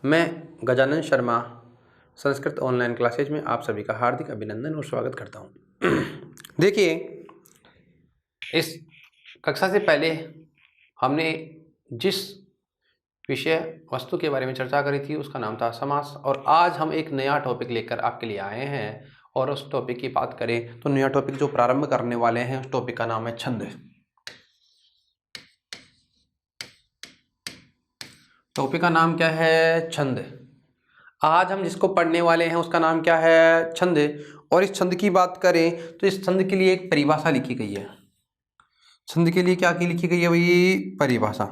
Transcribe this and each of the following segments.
मैं Gajanan Sharma Sanskrit online classes में आप सभी का हार्दिक अभिनंदन और स्वागत करता हूँ। देखिए, इस कक्षा से पहले हमने जिस विषय वस्तु के बारे में चर्चा करी थी उसका नाम था समास, और आज हम एक नया टॉपिक लेकर आपके लिए आए हैं। और उस टॉपिक की बात करें तो नया टॉपिक जो प्रारंभ करने वाले हैं उस टॉपिक का नाम है छंद। टॉपिक का नाम क्या है? छंद। आज हम जिसको पढ़ने वाले हैं उसका नाम क्या है? छंद। और इस छंद की बात करें तो इस छंद के लिए एक परिभाषा लिखी गई है। छंद के लिए क्या की लिखी गई है भाई? परिभाषा।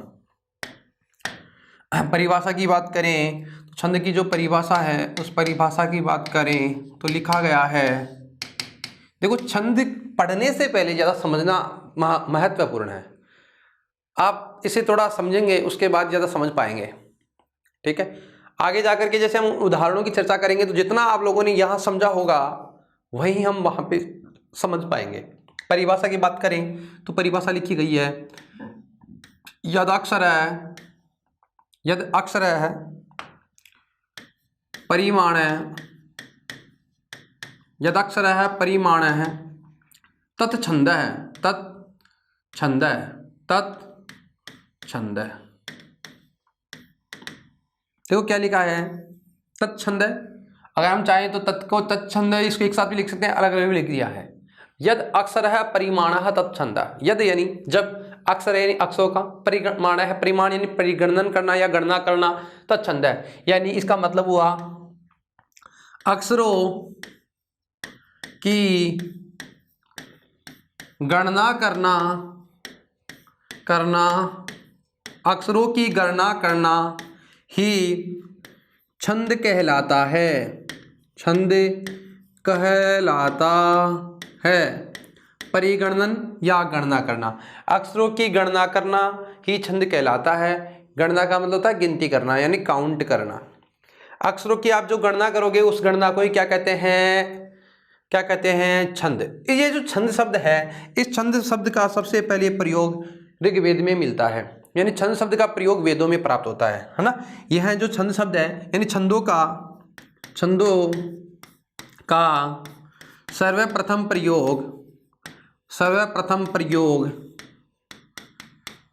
परिभाषा की बात करें तो छंद की जो परिभाषा है उस परिभाषा की बात करें तो लिखा गया है। देखो, छंद पढ़ने से पहले ज़्यादा समझना महत्वपूर्ण है। आप इसे थोड़ा समझेंगे उसके बाद ज़्यादा समझ पाएंगे, ठीक है। आगे जाकर के जैसे हम उदाहरणों की चर्चा करेंगे तो जितना आप लोगों ने यहाँ समझा होगा वही हम वहाँ पे समझ पाएंगे। परिभाषा की बात करें तो परिभाषा लिखी गई है, यदक्षर है परिमाण है, यदक्षर है परिमाण है, तत्छंद है, तत्छंद है, तत्छंद है। देखो क्या लिखा है? तत्छंद है। अगर हम चाहें तो तत् को तत्छंद है इसको एक साथ भी लिख सकते हैं, अलग अलग भी लिख दिया है। यद अक्षर है परिमाण है तत्छंद। यद यानी जब, अक्षर यानी अक्षरों का, परिमाण है परिमाण यानी परिगणन करना या गणना करना, तत्छंद है यानी इसका मतलब हुआ अक्षरों की गणना करना अक्षरों की गणना करना ही छंद कहलाता है। छंद कहलाता है। परिगणन या गणना करना, अक्षरों की गणना करना ही छंद कहलाता है। गणना का मतलब होता है गिनती करना यानी काउंट करना। अक्षरों की आप जो गणना करोगे उस गणना को ही क्या कहते हैं? क्या कहते हैं? छंद। ये जो छंद शब्द है, इस छंद शब्द का सबसे पहले प्रयोग ऋग्वेद में मिलता है, यानी छंद शब्द का प्रयोग वेदों में प्राप्त होता है ना। यह जो छंद शब्द है यानी छंदों का सर्वप्रथम प्रयोग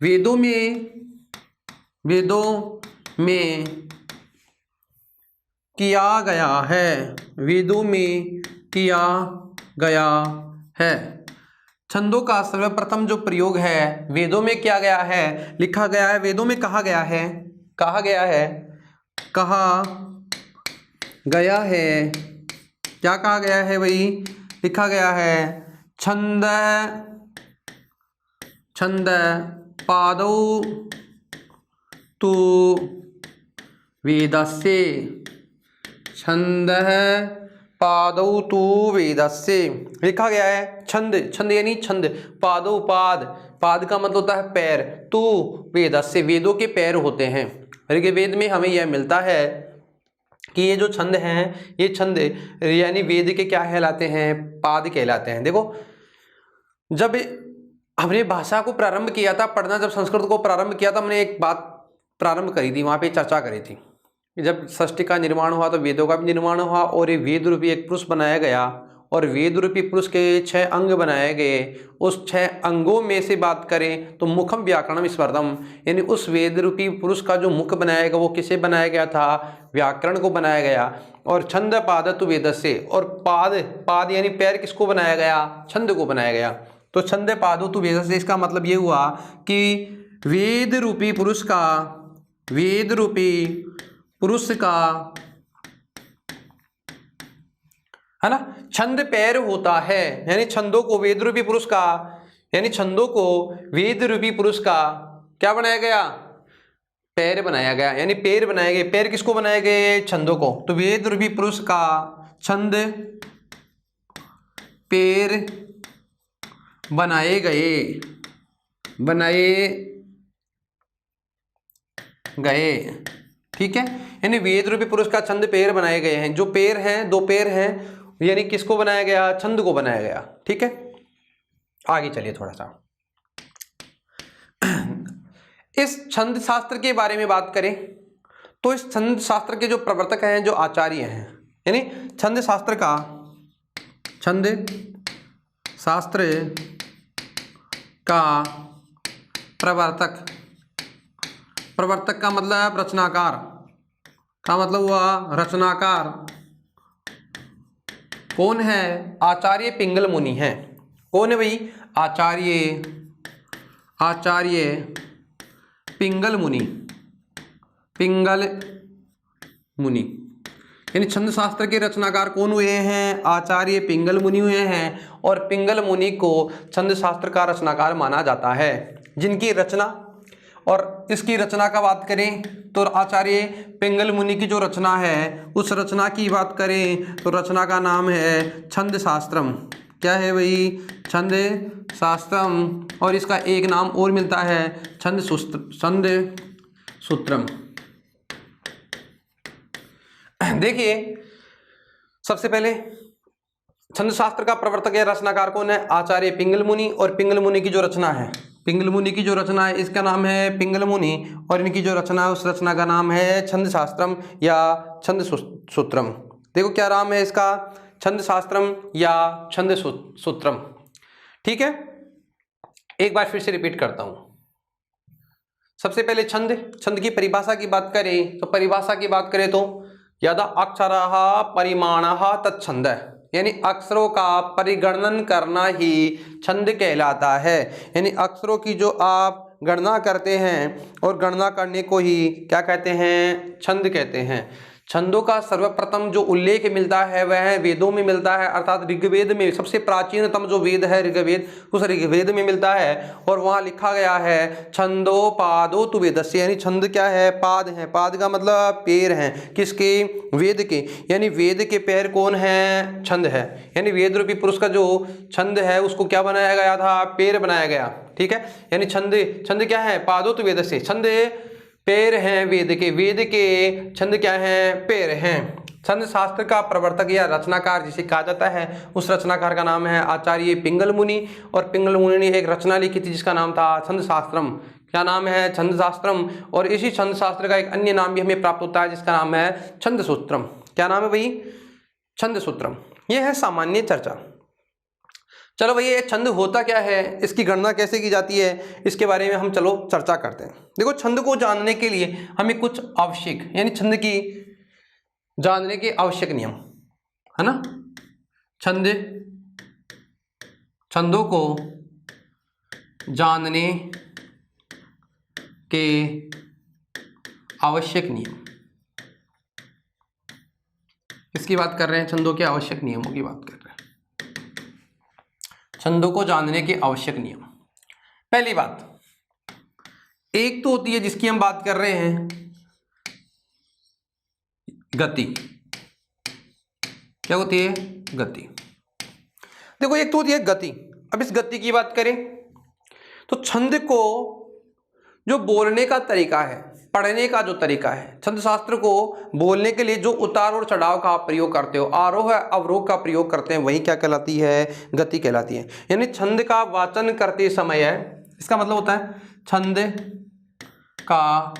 वेदों में किया गया है। वेदों में किया गया है। छंदों का सर्वप्रथम जो प्रयोग है वेदों में किया गया है, लिखा गया है। वेदों में कहा गया है क्या कहा गया है भाई? लिखा गया है छंद पादौ तु वेदस्य। छंद पादौ तु वेदस्य लिखा गया है। छंद यानी छंद, पादौ पाद का मतलब होता है पैर, तु वेदस्य वेदों के पैर होते हैं। ऋग्वेद में हमें यह मिलता है कि ये जो छंद हैं ये छंद यानी वेद के क्या कहलाते हैं? पाद कहलाते हैं। देखो, जब हमने भाषा को प्रारंभ किया था पढ़ना, जब संस्कृत को प्रारंभ किया था, हमने एक बात प्रारंभ करी थी, वहाँ पे चर्चा करी थी। जब सृष्टि का निर्माण हुआ तो वेदों का भी निर्माण हुआ और ये वेद रूपी एक पुरुष बनाया गया और वेद रूपी पुरुष के 6 अंग बनाए गए। उस 6 अंगों में से बात करें तो मुखम व्याकरणम स्पर्धम, यानी उस वेद रूपी पुरुष का जो मुख बनाया गया वो किसे बनाया गया था? व्याकरण को बनाया गया। और छंद पाद तु वेदस्य, और पाद यानी पैर किसको बनाया गया? छंद को बनाया गया। तो छंद पादो तु वेदस्य, इसका मतलब ये हुआ कि वेद रूपी पुरुष का है ना, छंद पैर होता है। यानी छंदों को वेद रूपी पुरुष का, यानी छंदों को वेद रूपी पुरुष का क्या बनाया गया? पैर बनाया गया, यानी पैर बनाए गए। पैर किसको बनाए गए? छंदों को। तो वेद रूपी पुरुष का छंद पैर बनाए गए, ठीक है। यानी वेद रूपी पुरुष का छंद पैर बनाए गए हैं। जो पैर हैं, 2 पैर हैं, यानी किसको बनाया गया? छंद को बनाया गया, ठीक है। आगे चलिए थोड़ा सा इस छंद शास्त्र के बारे में बात करें तो इस छंद शास्त्र के जो प्रवर्तक हैं, जो आचार्य हैं, यानी छंद शास्त्र का प्रवर्तक का मतलब रचनाकार, का मतलब हुआ रचनाकार कौन है? आचार्य पिंगल मुनि है। कौन है भाई? आचार्य पिंगल मुनि, यानी छंद शास्त्र के रचनाकार कौन हुए हैं? आचार्य पिंगल मुनि हुए हैं। और पिंगल मुनि को छंद शास्त्र का रचनाकार माना जाता है, जिनकी रचना, और इसकी रचना का बात करें तो आचार्य पिंगल मुनि की जो रचना है, उस रचना की बात करें तो रचना का नाम है छंद शास्त्रम। क्या है भाई? छंद शास्त्रम। और इसका एक नाम और मिलता है, छंद सूत्रम। देखिए, सबसे पहले छंद शास्त्र का प्रवर्तक या रचनाकार कौन है? आचार्य पिंगल मुनि। और पिंगल मुनि की जो रचना है, इसका नाम है पिंगल मुनि, और इनकी जो रचना है, उस रचना का नाम है छंद शास्त्रम या छंद सूत्रम। देखो क्या नाम है इसका? छंद शास्त्रम या छंद सूत्रम। ठीक है, एक बार फिर से रिपीट करता हूं। सबसे पहले छंद की परिभाषा की बात करें तो यदा अक्षरः परिमाणः तत्छंद, यानी अक्षरों का परिगणन करना ही छंद कहलाता है। यानी अक्षरों की जो आप गणना करते हैं, और गणना करने को ही क्या कहते हैं? छंद कहते हैं। छंदों का सर्वप्रथम जो उल्लेख मिलता है वह वेदों में मिलता है, अर्थात ऋग्वेद में। सबसे प्राचीनतम जो वेद है ऋग्वेद, उस ऋग्वेद में मिलता है। और वहाँ लिखा गया है छंदो पादो तु वेदस्य, यानी छंद क्या है? पाद है। पाद का मतलब पैर हैं। किसके? वेद के। यानी वेद के पैर कौन है? छंद है। यानी वेद रूपी पुरुष का जो छंद है, उसको क्या बनाया गया था? पैर बनाया गया। ठीक है, यानी छंद क्या है? पादो तु वेदस्य, छंद पैर हैं वेद के छंद क्या हैं? पैर हैं। छंद शास्त्र का प्रवर्तक या रचनाकार जिसे कहा जाता है, उस रचनाकार का नाम है आचार्य पिंगल मुनि। और पिंगल मुनि ने एक रचना लिखी थी जिसका नाम था छंद शास्त्रम। क्या नाम है? छंद शास्त्रम। और इसी छंद शास्त्र का एक अन्य नाम भी हमें प्राप्त होता है जिसका नाम है छंद सूत्रम। क्या नाम है भाई? छंद सूत्रम। यह है सामान्य चर्चा। चलो भैया, ये छंद होता क्या है, इसकी गणना कैसे की जाती है, इसके बारे में हम चलो चर्चा करते हैं। देखो, छंद को जानने के लिए हमें कुछ आवश्यक, यानी छंद की जानने के आवश्यक नियम है ना। छंदों को जानने के आवश्यक नियम, इसकी बात कर रहे हैं। छंदों के आवश्यक नियमों की बात कर रहे हैं। छंदों को जानने के आवश्यक नियम। पहली बात, एक तो होती है जिसकी हम बात कर रहे हैं, गति। क्या होती है? गति। देखो, एक तो होती है गति। अब इस गति की बात करें तो छंद को जो बोलने का तरीका है, पढ़ने का जो तरीका है, छंद शास्त्र को बोलने के लिए जो उतार और चढ़ाव का आप प्रयोग करते हो, आरोह अवरोह का प्रयोग करते हैं, वही क्या कहलाती है? गति कहलाती है। यानी छंद का वाचन करते समय है, इसका मतलब होता है छंद का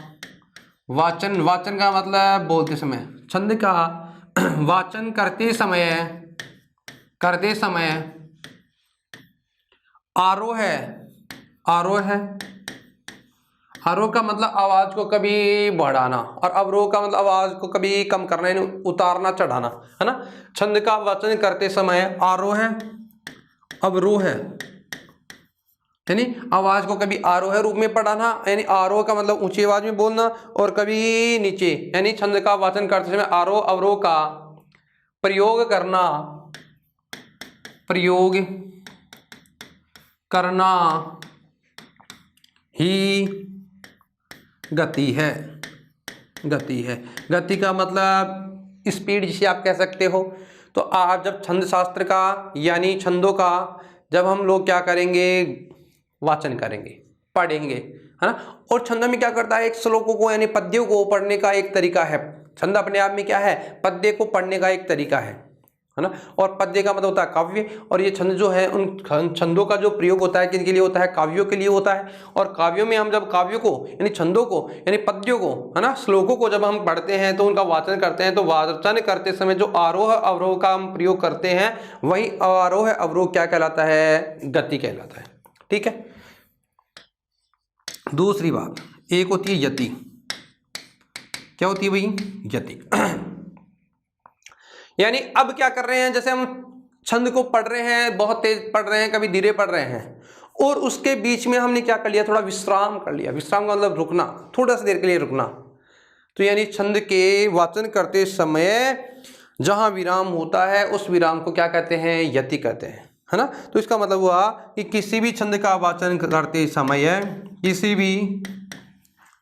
वाचन का मतलब बोलते समय, छंद का वाचन करते समय आरोह का मतलब आवाज को कभी बढ़ाना, और अवरोह का मतलब आवाज को कभी कम करना, यानी उतारना चढ़ाना, है ना। छंद का वाचन करते समय आरोह अवरोह, यानी आवाज को कभी आरोह रूप में पढ़ाना, यानी आरोह का मतलब ऊंची आवाज में बोलना, और कभी नीचे, यानी छंद का वाचन करते समय आरोह अवरोह का प्रयोग करना ही गति है। गति का मतलब स्पीड, जिसे आप कह सकते हो। तो आप जब छंद शास्त्र का, यानी छंदों का जब हम लोग क्या करेंगे? वाचन करेंगे, पढ़ेंगे, है ना। और छंद में क्या करता है? एक श्लोकों को, यानी पद्यों को पढ़ने का एक तरीका है। छंद अपने आप में क्या है? पद्य को पढ़ने का एक तरीका है है ना। और पद्य का मतलब होता है काव्य, और ये छंद जो है उन छंदों का जो प्रयोग होता है किनके लिए होता है, काव्यों के लिए होता है। और काव्यों में हम जब काव्यों को यानी छंदों को यानी पद्यों को है ना, श्लोकों को जब हम पढ़ते हैं तो उनका वाचन करते हैं, तो वाचन करते समय जो आरोह अवरोह का हम प्रयोग करते हैं वही आरोह अवरोह क्या कहलाता है, गति कहलाता है। ठीक है। दूसरी बात, एक होती है यति। क्या होती है भाई, यति। यानी अब क्या कर रहे हैं, जैसे हम छंद को पढ़ रहे हैं, बहुत तेज पढ़ रहे हैं, कभी धीरे पढ़ रहे हैं, और उसके बीच में हमने क्या कर लिया, थोड़ा विश्राम कर लिया। विश्राम का मतलब रुकना, थोड़ा सा देर के लिए रुकना। तो यानी छंद के वाचन करते समय जहां विराम होता है उस विराम को क्या कहते हैं, यति कहते हैं, है ना। तो इसका मतलब हुआ कि किसी भी छंद का वाचन करते समय, किसी भी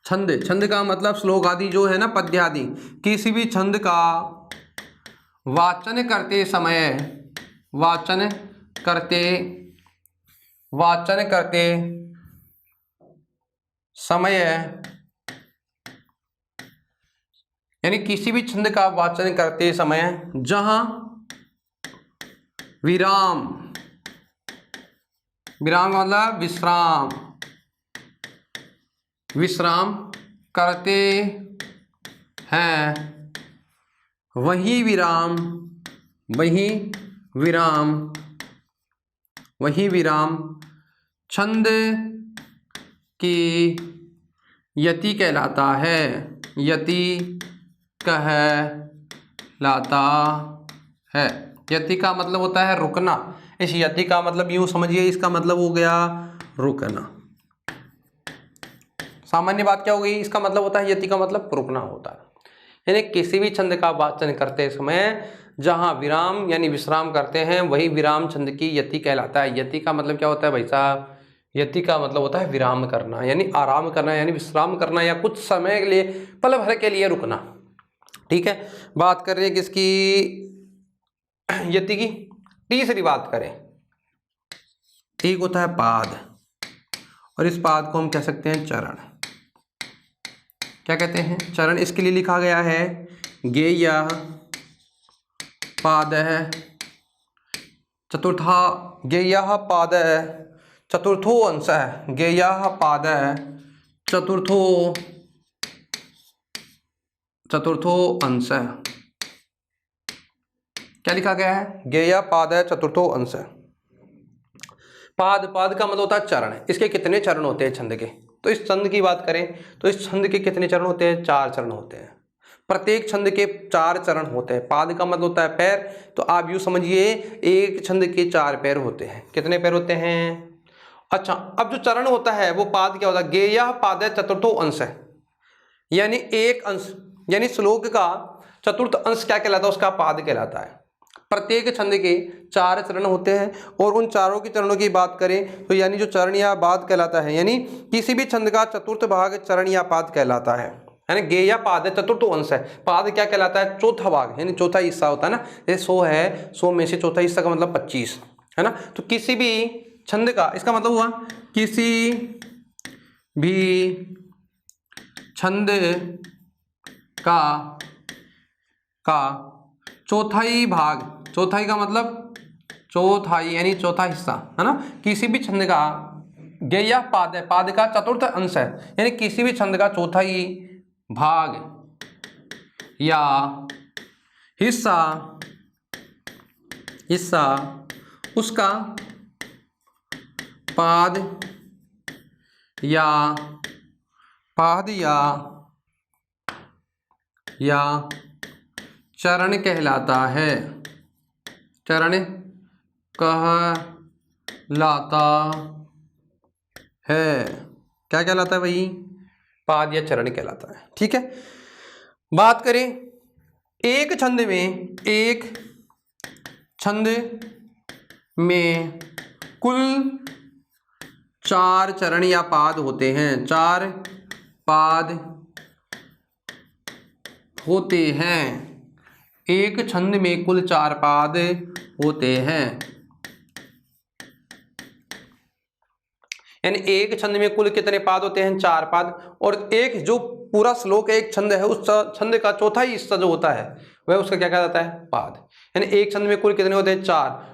छंद, छंद का मतलब श्लोक आदि जो है ना, पद्य आदि, किसी भी छंद का वाचन करते समय, वाचन करते समय, यानी किसी भी छंद का वाचन करते समय जहां विराम, विराम का मतलब विश्राम, विश्राम करते हैं, वही विराम, वही विराम, वही विराम छंद की यति कहलाता है, यति कहलाता है। यति का मतलब होता है रुकना। इस यति का मतलब यूं समझिए, इसका मतलब हो गया रुकना। सामान्य बात क्या हो गई, इसका मतलब होता है, यति का मतलब रुकना होता है। यानी किसी भी छंद का वाचन करते समय जहां विराम यानी विश्राम करते हैं वही विराम छंद की यति कहलाता है। यति का मतलब क्या होता है भाई साहब, यति का मतलब होता है विराम करना, यानी आराम करना, यानी विश्राम करना, या कुछ समय के लिए, पल भर के लिए रुकना। ठीक है। बात कर रहे हैं किसकी, यति की। तीसरी बात करें, एक होता है पाद, और इस पाद को हम कह सकते हैं चरण। क्या कहते हैं, चरण। इसके लिए लिखा गया है गेयः पादः चतुर्था, गेयः पादः चतुर्थो अंशः, गेयः पादः चतुर्थो अंशः। क्या लिखा गया है, गेयः पादः चतुर्थो अंशः। पाद, पाद का मतलब होता है चरण। इसके कितने चरण होते हैं छंद के, तो इस छंद की बात करें तो इस छंद के कितने चरण होते हैं, 4 चरण होते हैं। प्रत्येक छंद के 4 चरण होते हैं। पाद का मतलब होता है पैर, तो आप यूं समझिए एक छंद के 4 पैर होते हैं। कितने पैर होते हैं, अच्छा। अब जो चरण होता है वो पाद क्या होता है, गेयः पादः चतुर्थो अंश है, यानी एक अंश, यानी श्लोक का चतुर्थ अंश क्या कहलाता है, उसका पाद कहलाता है। प्रत्येक छंद के 4 चरण होते हैं, और उन चारों की चरणों की बात करें तो यानी जो चरण या पाद कहलाता है, यानी किसी भी छंद का चतुर्थ भाग चरण या पाद कहलाता है ना। गेयः पाद चतुर्थ अंश है। पाद क्या कहलाता है, चौथा भाग, यानी चौथा हिस्सा होता है ना। जैसे 100 है, 100 में से चौथा हिस्सा का मतलब 25 है ना। तो किसी भी छंद का, इसका मतलब हुआ किसी भी छंद का चौथाई भाग, चौथाई का मतलब चौथाई यानी चौथा हिस्सा है ना। किसी भी छंद का, गेयः पाद है, पाद का चतुर्थ अंश है, यानी किसी भी छंद का चौथाई भाग या हिस्सा उसका पाद या चरण कहलाता है, चरण कहलाता है। क्या कहलाता है भाई, पाद या चरण कहलाता है। ठीक है। बात करें एक छंद में कुल 4 चरण या पाद होते हैं, 4 पाद होते हैं। एक छंद में कुल 4 पाद होते हैं, यानी एक छंद में कुल कितने पाद होते हैं? 4 पाद। और एक जो पूरा श्लोक एक छंद है, उस छंद का चौथा ही हिस्सा जो होता है वह उसका क्या कहा जाता है? पाद। यानी एक छंद में कुल कितने होते हैं?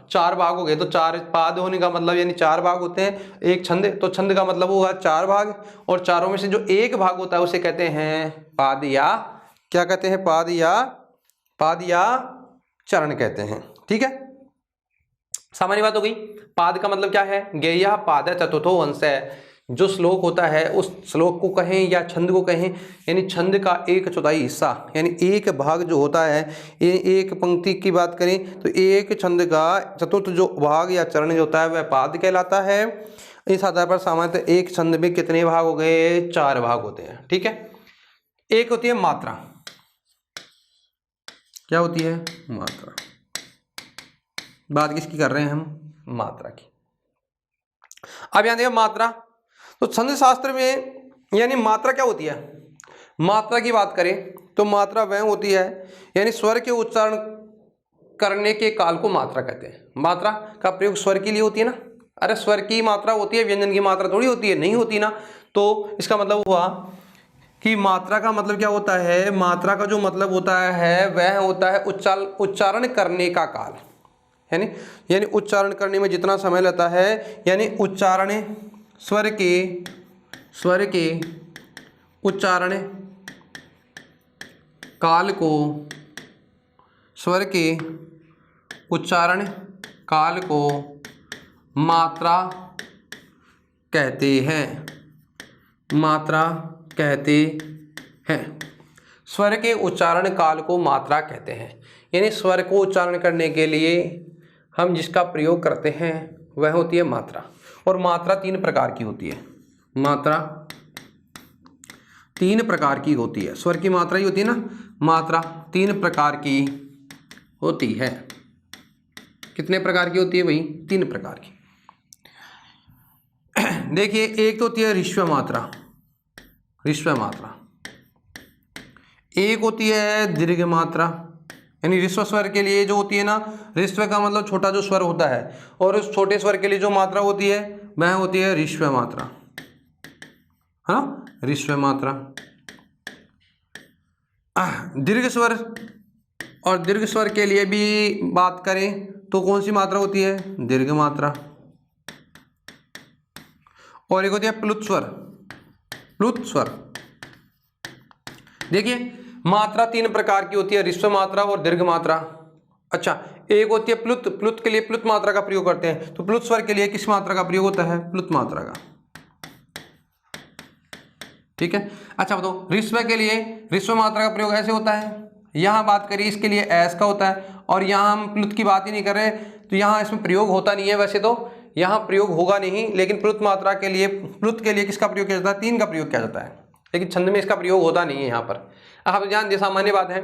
4 भाग हो गए, तो 4 पाद होने का मतलब यानी 4 भाग होते हैं एक छंद, तो छंद का मतलब हुआ 4 भाग, और चारों में से जो एक भाग होता है उसे कहते हैं पाद, या क्या कहते हैं? पाद या चरण कहते हैं। ठीक है, सामान्य बात हो गई। पाद का मतलब क्या है? गेयः पाद चतुर्थो अंश है। जो श्लोक होता है उस श्लोक को कहें या छंद को कहें, यानी छंद का 1/4 हिस्सा, यानी एक भाग जो होता है, ये एक पंक्ति की बात करें तो एक छंद का चतुर्थ जो भाग या चरण जो होता है वह पाद कहलाता है। इस आधार पर सामान्यतः एक छंद में कितने भाग हो गए? 4 भाग होते हैं। ठीक है, एक होती है मात्रा। क्या होती है? मात्रा। बात किसकी कर रहे हैं हम? मात्रा की। अब यहां देखो मात्रा, तो छंद शास्त्र में यानी मात्रा क्या होती है? मात्रा की बात करें तो मात्रा वह होती है, यानी स्वर के उच्चारण करने के काल को मात्रा कहते हैं। मात्रा का प्रयोग स्वर के लिए होती है ना, अरे स्वर की मात्रा होती है, व्यंजन की मात्रा थोड़ी होती है, नहीं होती ना। तो इसका मतलब हुआ कि मात्रा का मतलब क्या होता है? मात्रा का जो मतलब होता है वह होता है उच्चारण करने का काल, यानी उच्चारण करने में जितना समय लगता है, यानी उच्चारण स्वर के उच्चारण काल को, स्वर के उच्चारण काल को मात्रा कहते हैं। मात्रा कहते हैं। स्वर के उच्चारण काल को मात्रा कहते हैं, यानी स्वर को उच्चारण करने के लिए हम जिसका प्रयोग करते हैं वह होती है मात्रा। और मात्रा 3 प्रकार की होती है। मात्रा 3 प्रकार की होती है। स्वर की मात्रा ही होती है ना, मात्रा 3 प्रकार की होती है। कितने प्रकार की होती है भाई? 3 प्रकार की। देखिए, एक तो होती है ऋस्व मात्रा। ऋस्व मात्रा। एक होती है दीर्घ मात्रा, यानी ऋस्व स्वर के लिए जो होती है ना, ऋस्व का मतलब छोटा जो स्वर होता है, और उस छोटे स्वर के लिए जो मात्रा होती है वह होती है ऋस्व मात्रा, है ना, ऋस्व मात्रा। दीर्घ स्वर, और दीर्घ स्वर के लिए भी बात करें तो कौन सी मात्रा होती है? दीर्घ मात्रा। और एक होती है प्लुत स्वर। प्लुत स्वर। देखिए, मात्रा 3 प्रकार की होती है, ऋस्व मात्रा और दीर्घ मात्रा। अच्छा, एक होती है प्लुत। प्लुत के लिए प्लुत मात्रा का प्रयोग करते हैं, तो प्लुत स्वर के लिए किस मात्रा का प्रयोग होता है? प्लुत मात्रा का। ठीक है, अच्छा बताओ, ऋस्व के लिए ऋस्व मात्रा का प्रयोग ऐसे होता है, यहां बात करिए इसके लिए ऐस का होता है, और यहां हम प्लुत की बात ही नहीं कर रहे, तो यहां इसमें प्रयोग होता नहीं है। वैसे तो यहां प्रयोग होगा नहीं, लेकिन प्लुत मात्रा के लिए, प्लुत के लिए किसका प्रयोग किया जाता है? 3 का प्रयोग किया जाता है, लेकिन छंद में इसका प्रयोग होता नहीं है यहाँ पर। आप जान दे, सामान्य बात है।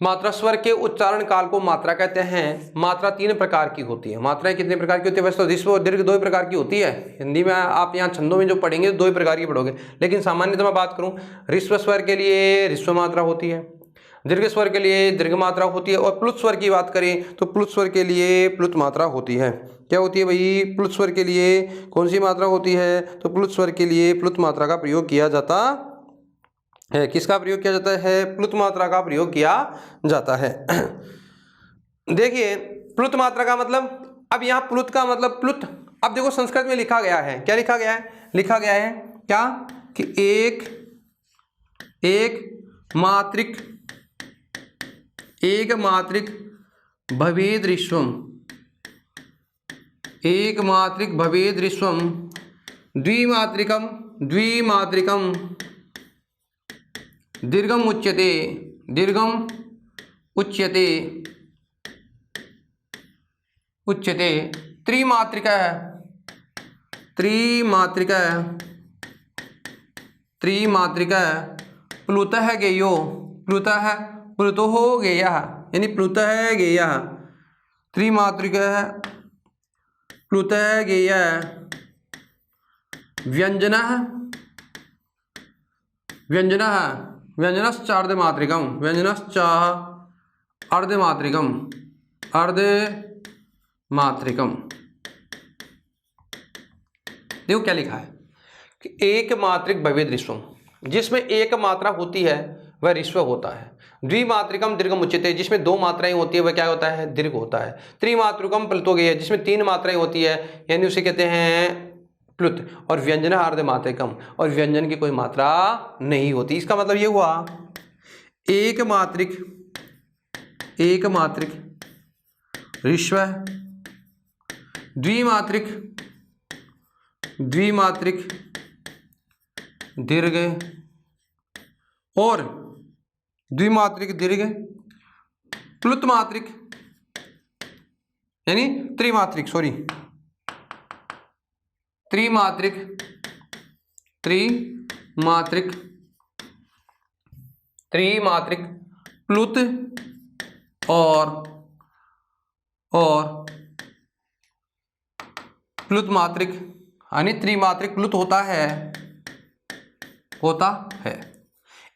मात्रा स्वर के उच्चारण काल को मात्रा कहते हैं। मात्रा 3 प्रकार की होती है। मात्राएं कितने प्रकार की होती है? वैसे तो ऋस्व और दीर्घ 2 प्रकार की होती है। हिंदी में आप यहाँ छंदों में जो पढ़ेंगे तो 2 प्रकार की पढ़ोगे, लेकिन सामान्यतः मैं बात करूँ, ऋस्व स्वर के लिए ऋस्व मात्रा होती है, दीर्घ स्वर के लिए दीर्घ मात्रा होती है, और प्लुत स्वर की बात करें तो प्लुत स्वर के लिए प्लुत मात्रा होती है। क्या होती है भाई? प्लुत स्वर के लिए कौन सी मात्रा होती है? तो प्लुत स्वर के लिए प्लुत मात्रा का प्रयोग किया जाता है। किसका प्रयोग किया जाता है? प्लुत मात्रा का प्रयोग किया जाता है। देखिए, प्लुत मात्रा का मतलब, अब यहाँ प्लुत का मतलब प्लुत, अब देखो संस्कृत में लिखा गया है, क्या लिखा गया है? लिखा गया है क्या कि एक मात्रिक भवेद ऋस्वम, एक मात्रिक भवेद ऋस्वम, द्विमात्रिकम दीर्घम उच्यते, त्रिमात्रिका प्लुतः गेयो, प्लुतो गेयः, यानी प्लुतः गेयः, त्रिमात्रिका प्लुतः गेयः, व्यंजनश्च अर्धमात्रिकम। देखो क्या लिखा है कि एक मात्रिक भवेद ऋष्वम, जिसमें एक मात्रा होती है वह ऋष्व होता है। द्विमात्रिकम दीर्घम उच्यते, जिसमें दो मात्राएं होती है वह क्या होता है, दीर्घ होता है। त्रिमात्रिकम प्लुतो गेय, जिसमें तीन मात्राएं होती है यानी उसे कहते हैं प्लुत। और व्यंजन अर्धमात्रिकम, और व्यंजन की कोई मात्रा नहीं होती। इसका मतलब ये हुआ एक मात्रिक ऋष्व, द्विमात्रिक दीर्घ और द्विमात्रिक दीर्घ प्लुत मात्रिक यानी त्रिमात्रिक प्लुत और प्लुत मात्रिक यानी त्रिमात्रिक प्लुत होता है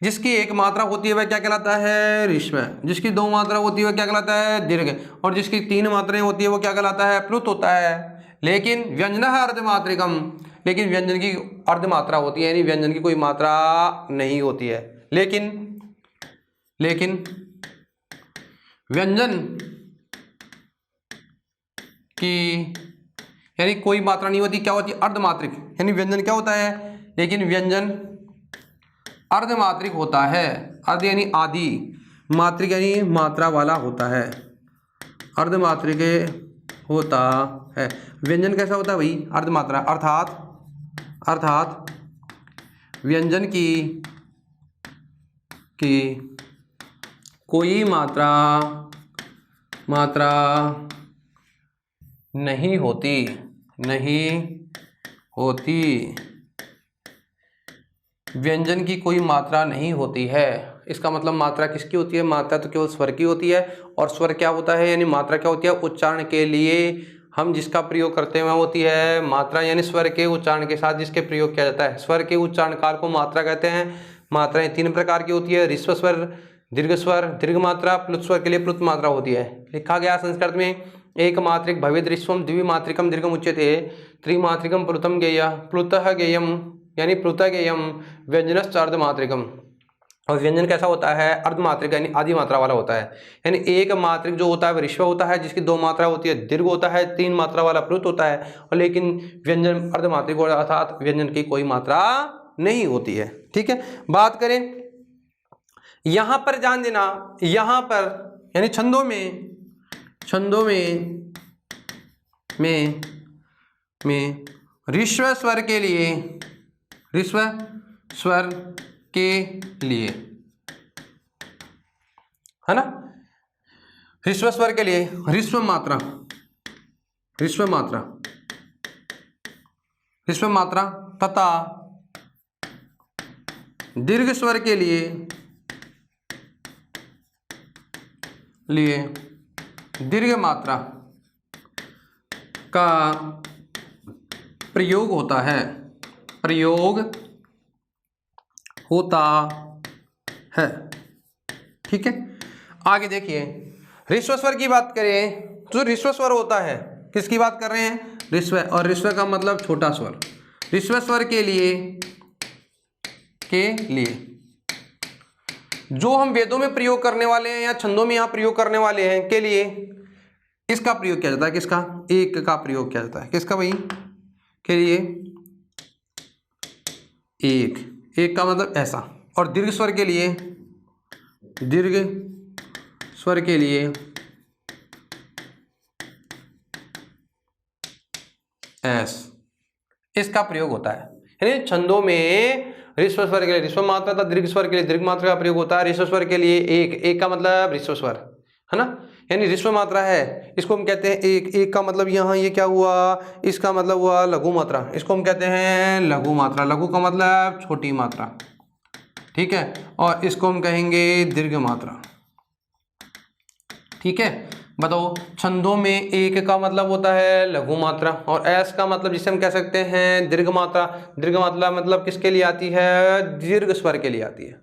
जिसकी एक मात्रा होती है वह क्या कहलाता है, ऋष्व। जिसकी दो मात्रा होती है वह क्या कहलाता है, दीर्घ। और जिसकी तीन मात्राएं होती है वो क्या कहलाता है, प्लुत होता है। लेकिन व्यंजन अर्धमात्रिकम, लेकिन व्यंजन की अर्धमात्रा होती है यानी व्यंजन की कोई मात्रा नहीं होती है। लेकिन व्यंजन की यानी कोई मात्रा नहीं होती, क्या होती है, अर्धमात्रिक। यानी व्यंजन क्या होता है, लेकिन व्यंजन अर्धमात्रिक होता है। अर्ध यानी आदि, मात्रिक यानी मात्रा वाला होता है, अर्धमात्रिक होता है। व्यंजन कैसा होता है भाई, अर्धमात्रा, अर्थात व्यंजन की कोई मात्रा नहीं होती, व्यंजन की कोई मात्रा नहीं होती है। इसका मतलब मात्रा किसकी होती है, मात्रा तो केवल स्वर की होती है। और स्वर क्या होता है, यानी मात्रा क्या होती है, उच्चारण के लिए हम जिसका प्रयोग करते हैं वह होती है मात्रा, यानी स्वर के उच्चारण के साथ जिसके प्रयोग किया जाता है। स्वर के उच्चारण काल को मात्रा कहते हैं। मात्राएं तीन प्रकार की होती है, ऋस्व स्वर, दीर्घ स्वर, दीर्घ मात्रा, प्लुत स्वर के लिए प्लुत मात्रा होती है। लिखा गया संस्कृत में, एक मात्रिक भवेद ऋष्वम, द्विमात्रिकम दीर्घम उच्यते, त्रिमात्रिकम प्लुतम गेय, प्लुतः गेयम यानी प्लुतः गेयम, व्यंजनश्च अर्धमात्रिकम। और व्यंजन कैसा होता है, अर्धमात्रिक यानी आदि मात्रा वाला होता है। यानी एक मात्रिक जो होता है वह ऋष्व होता है, जिसकी दो मात्रा होती है दीर्घ होता है, तीन मात्रा वाला प्लुत होता है। और लेकिन व्यंजन अर्धमात्रिक होता है, अर्थात व्यंजन की कोई मात्रा नहीं होती है। ठीक है, बात करें यहां पर, ध्यान देना, यहां पर यानी छंदों में ऋष्व स्वर के लिए है ना, ऋष्व स्वर के लिए ऋष्व मात्रा तथा दीर्घ स्वर के लिए दीर्घ मात्रा का प्रयोग होता है, ठीक है। आगे देखिए, ऋष्व स्वर की बात करें तो ऋष्व स्वर होता है, किसकी बात कर रहे हैं, ऋष्व। और ऋष्व का मतलब छोटा स्वर। ऋष्व स्वर के लिए जो हम वेदों में प्रयोग करने वाले हैं या छंदों में यहाँ प्रयोग करने वाले हैं के लिए इसका प्रयोग किया जाता है, किसका, एक का प्रयोग किया जाता है। किसका भाई, के लिए एक का मतलब ऐसा। और दीर्घ स्वर के लिए एस, इसका प्रयोग होता है। यानी छंदों में ऋष्व स्वर के लिए ऋष्व मात्रा था, दीर्घ स्वर के लिए दीर्घ मात्रा का प्रयोग होता है। ऋष्व स्वर के लिए एक का मतलब ऋष्व स्वर है ना, यानी ऋष्व मात्रा है, इसको हम कहते हैं एक का मतलब यहाँ ये क्या हुआ, इसका मतलब हुआ लघु मात्रा, इसको हम कहते हैं लघु मात्रा। लघु का मतलब छोटी मात्रा, ठीक है। और इसको हम कहेंगे दीर्घ मात्रा, ठीक है। बताओ, छंदों में एक का मतलब होता है लघु मात्रा और एस का मतलब जिसे हम कह सकते हैं दीर्घ मात्रा। दीर्घ मात्रा मतलब किसके लिए आती है, दीर्घ स्वर के लिए आती है।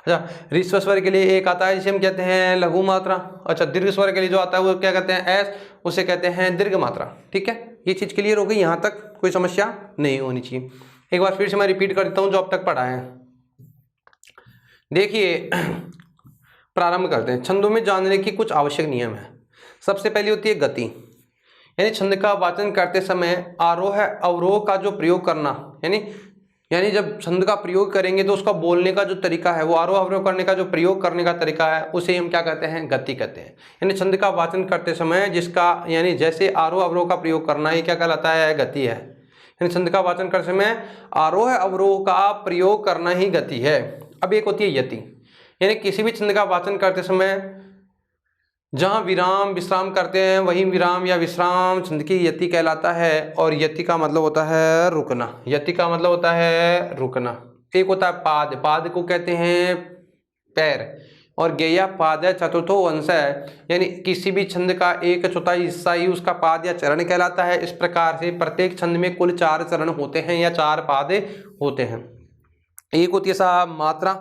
अच्छा, ऋष्व स्वर के लिए एक आता है जिसे हम कहते हैं लघु मात्रा। अच्छा, दीर्घ स्वर के लिए जो आता है वो क्या कहते हैं, एस, उसे कहते हैं दीर्घ मात्रा, ठीक है। ये चीज़ क्लियर हो गई, यहाँ तक कोई समस्या नहीं होनी चाहिए। एक बार फिर से मैं रिपीट कर देता हूँ जो अब तक पढ़ा है। देखिए प्रारंभ करते हैं। छंदों में जानने की कुछ आवश्यक नियम है। सबसे पहली होती है गति, यानी छंद का वाचन करते समय आरोह अवरोह का जो प्रयोग करना, यानी जब छंद का प्रयोग करेंगे तो उसका बोलने का जो तरीका है, वो आरोह अवरोह करने का जो प्रयोग करने का तरीका है, उसे हम क्या कहते हैं, गति कहते हैं। यानी छंद का वाचन करते समय जिसका यानी जैसे आरोह अवरोह का प्रयोग करना, ये क्या कहलाता है, गति है। यानी छंद का वाचन करते समय आरोह अवरोह का प्रयोग करना ही गति है। अब एक होती है यति, यानी किसी भी छंद का वाचन करते समय जहाँ विराम विश्राम करते हैं वही विराम या विश्राम छंद की यति कहलाता है। और यति का मतलब होता है रुकना, यति का मतलब होता है रुकना। एक होता है पाद, पाद को कहते हैं पैर, और गेया पाद चतुर्थो अंश है, यानी किसी भी छंद का 1/4 हिस्सा ही उसका पाद या चरण कहलाता है। इस प्रकार से प्रत्येक छंद में कुल 4 चरण होते हैं या 4 पाद होते हैं। एक होती है साहब मात्रा,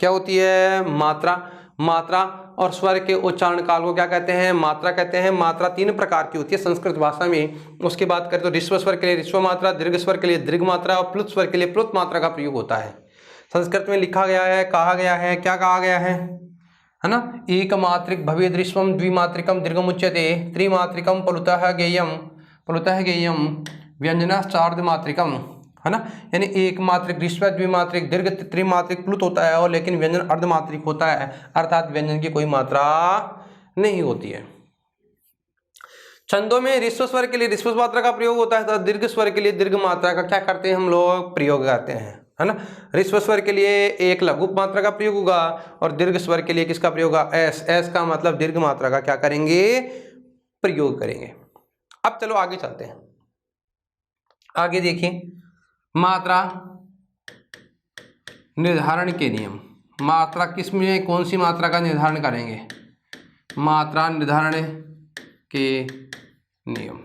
क्या होती है, मात्रा। मात्रा और स्वर के उच्चारण काल को क्या कहते हैं, मात्रा कहते हैं। मात्रा 3 प्रकार की होती है संस्कृत भाषा में। उसकी बात करें तो ऋस्व स्वर के लिए ऋस्व मात्रा, दीर्घ स्वर के लिए दीर्घ मात्रा और प्लुत स्वर के लिए प्लुत मात्रा का प्रयोग होता है। संस्कृत में लिखा गया है, कहा गया है, क्या कहा गया है ना, एक मात्रिक भवेद ऋस्वम द्विमात्रिकम दीर्घमुच्यते त्रिमात्रिकम प्लुतः गेयम व्यंजनाश्चार्धमात्रिकम, है ना। यानी एक मात्रिक ऋस्व, द्विमात्रिक दीर्घ, त्रिमात्रिक प्लुत होता है, और लेकिन व्यंजन अर्धमात्रिक होता है, अर्थात व्यंजन की कोई मात्रा नहीं होती है। छंदों में ऋस्व स्वर के लिए ऋस्व मात्रा का प्रयोग होता है, तो दीर्घ स्वर के लिए दीर्घ मात्रा का क्या करते हैं हम लोग, प्रयोग करते हैं, है ना। ऋस्व स्वर के लिए एक लघु मात्रा का प्रयोग होगा और दीर्घ स्वर के लिए किसका प्रयोग होगा, एस। एस का मतलब दीर्घ मात्रा का क्या करेंगे, प्रयोग करेंगे। अब चलो आगे चलते हैं। आगे देखिए मात्रा निर्धारण के नियम। मात्रा किस में कौन सी मात्रा का निर्धारण करेंगे, मात्रा निर्धारण के नियम।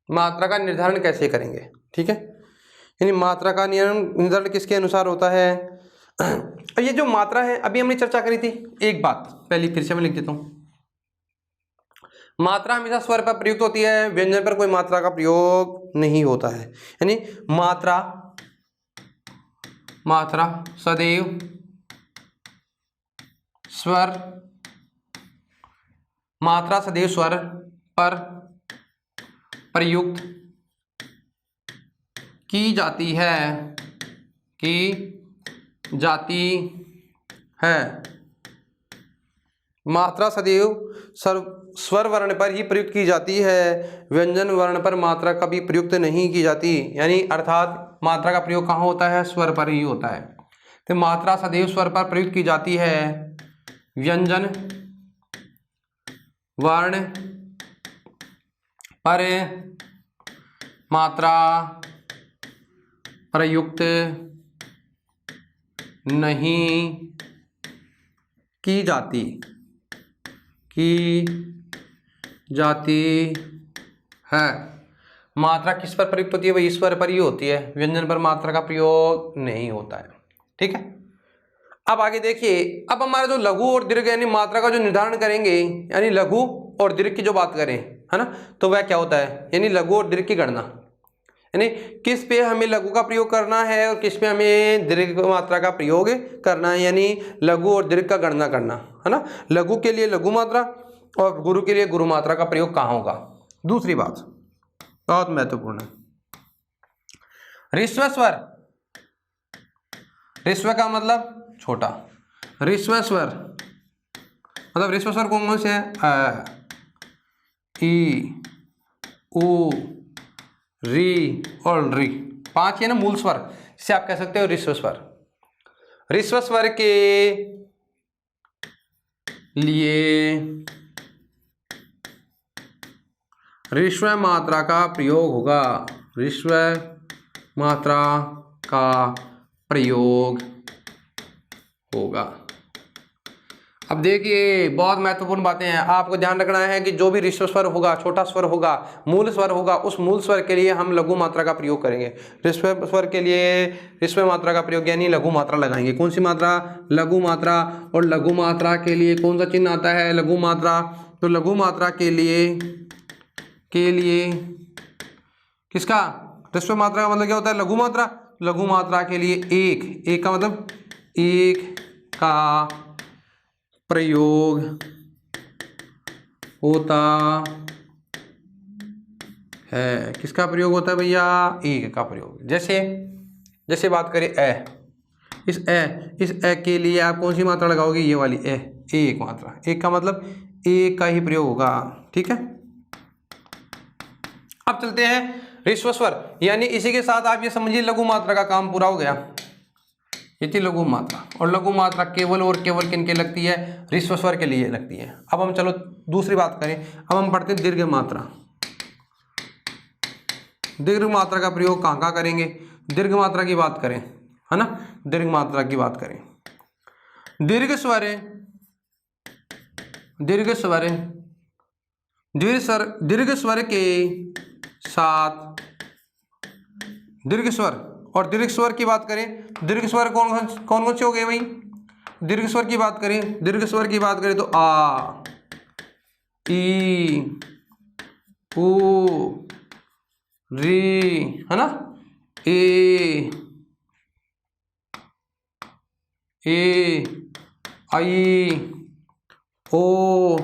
मात्रा का निर्धारण कैसे करेंगे, ठीक है। यानी मात्रा का निर्धारण किसके अनुसार होता है। ये जो मात्रा है अभी हमने चर्चा करी थी, एक बात पहले फिर से मैं लिख देता हूं। मात्रा हमेशा स्वर पर प्रयुक्त होती है, व्यंजन पर कोई मात्रा का प्रयोग नहीं होता है। यानी मात्रा सदैव स्वर, मात्रा सदैव स्वर पर प्रयुक्त की जाती है। मात्रा सदैव स्वर वर्ण पर ही प्रयुक्त की जाती है, व्यंजन वर्ण पर मात्रा कभी प्रयुक्त नहीं की जाती। यानी अर्थात मात्रा का प्रयोग कहाँ होता है, स्वर पर ही होता है। तो मात्रा सदैव स्वर पर प्रयुक्त की जाती है, व्यंजन वर्ण पर मात्रा प्रयुक्त नहीं की जाती है। मात्रा किस पर प्रयुक्त होती है, वही स्वर पर ही होती है, व्यंजन पर मात्रा का प्रयोग नहीं होता है, ठीक है। अब आगे देखिए, अब हमारा जो लघु और दीर्घ यानी मात्रा का जो निर्धारण करेंगे, यानी लघु और दीर्घ की जो बात करें, है ना, तो वह क्या होता है, यानी लघु और दीर्घ की गणना, यानी किस पे हमें लघु का प्रयोग करना है और किस पे हमें दीर्घ मात्रा का प्रयोग करना है, यानी लघु और दीर्घ का गणना करना, है ना। लघु के लिए लघु मात्रा और गुरु के लिए गुरु मात्रा का प्रयोग कहाँ होगा। दूसरी बात बहुत महत्वपूर्ण है, ऋस्व स्वर, ऋस्व का मतलब छोटा, ऋस्व स्वर मतलब ऋस्व स्वर कौन कौन से हैं, अ, ई, उ, री और री, 5 है ना मूल स्वर, इसे आप कह सकते हो ऋस्व स्वर। ऋस्व स्वर के लिए ऋस्व मात्रा का प्रयोग होगा, ऋस्व मात्रा का प्रयोग होगा। अब देखिए बहुत महत्वपूर्ण बातें हैं, आपको ध्यान रखना है कि जो भी ऋस्व स्वर होगा, छोटा स्वर होगा, मूल स्वर होगा, उस मूल स्वर के लिए हम लघु मात्रा का प्रयोग करेंगे। ऋस्व स्वर के लिए ऋस्व मात्रा का प्रयोग यानी लघु मात्रा लगाएंगे। कौन सी मात्रा, लघु मात्रा। और लघु मात्रा के लिए कौन सा चिन्ह आता है, लघु मात्रा, तो लघु मात्रा के लिए किसका, ह्रस्व मात्रा का मतलब क्या होता है, लघु मात्रा। लघु मात्रा के लिए एक का मतलब एक का प्रयोग होता है। किसका प्रयोग होता है भैया, एक का प्रयोग। जैसे बात करें इस ए के लिए आप कौन सी मात्रा लगाओगे, ये वाली एक मात्रा। एक का मतलब एक का ही प्रयोग होगा, ठीक है। अब चलते हैं ह्रस्व स्वर, यानी इसी के साथ आप ये समझिए लघु मात्रा का काम पूरा हो गया। ये थी लघु मात्रा, और लघु मात्रा केवल और केवल किन के लगती है, ह्रस्व स्वर के लिए लगती है। अब हम चलो दूसरी बात करें, अब हम पढ़ते हैं दीर्घ मात्रा। दीर्घ मात्रा का प्रयोग कहाँ करेंगे, दीर्घ मात्रा की बात करें, है ना, दीर्घ मात्रा की बात करें। दीर्घ स्वर के साथ दीर्घ स्वर, और दीर्घ स्वर की बात करें, दीर्घ स्वर कौन से हो गए भाई, दीर्घ स्वर की बात करें तो आ, ई, उ, री, है ना, ए, आई, ओ,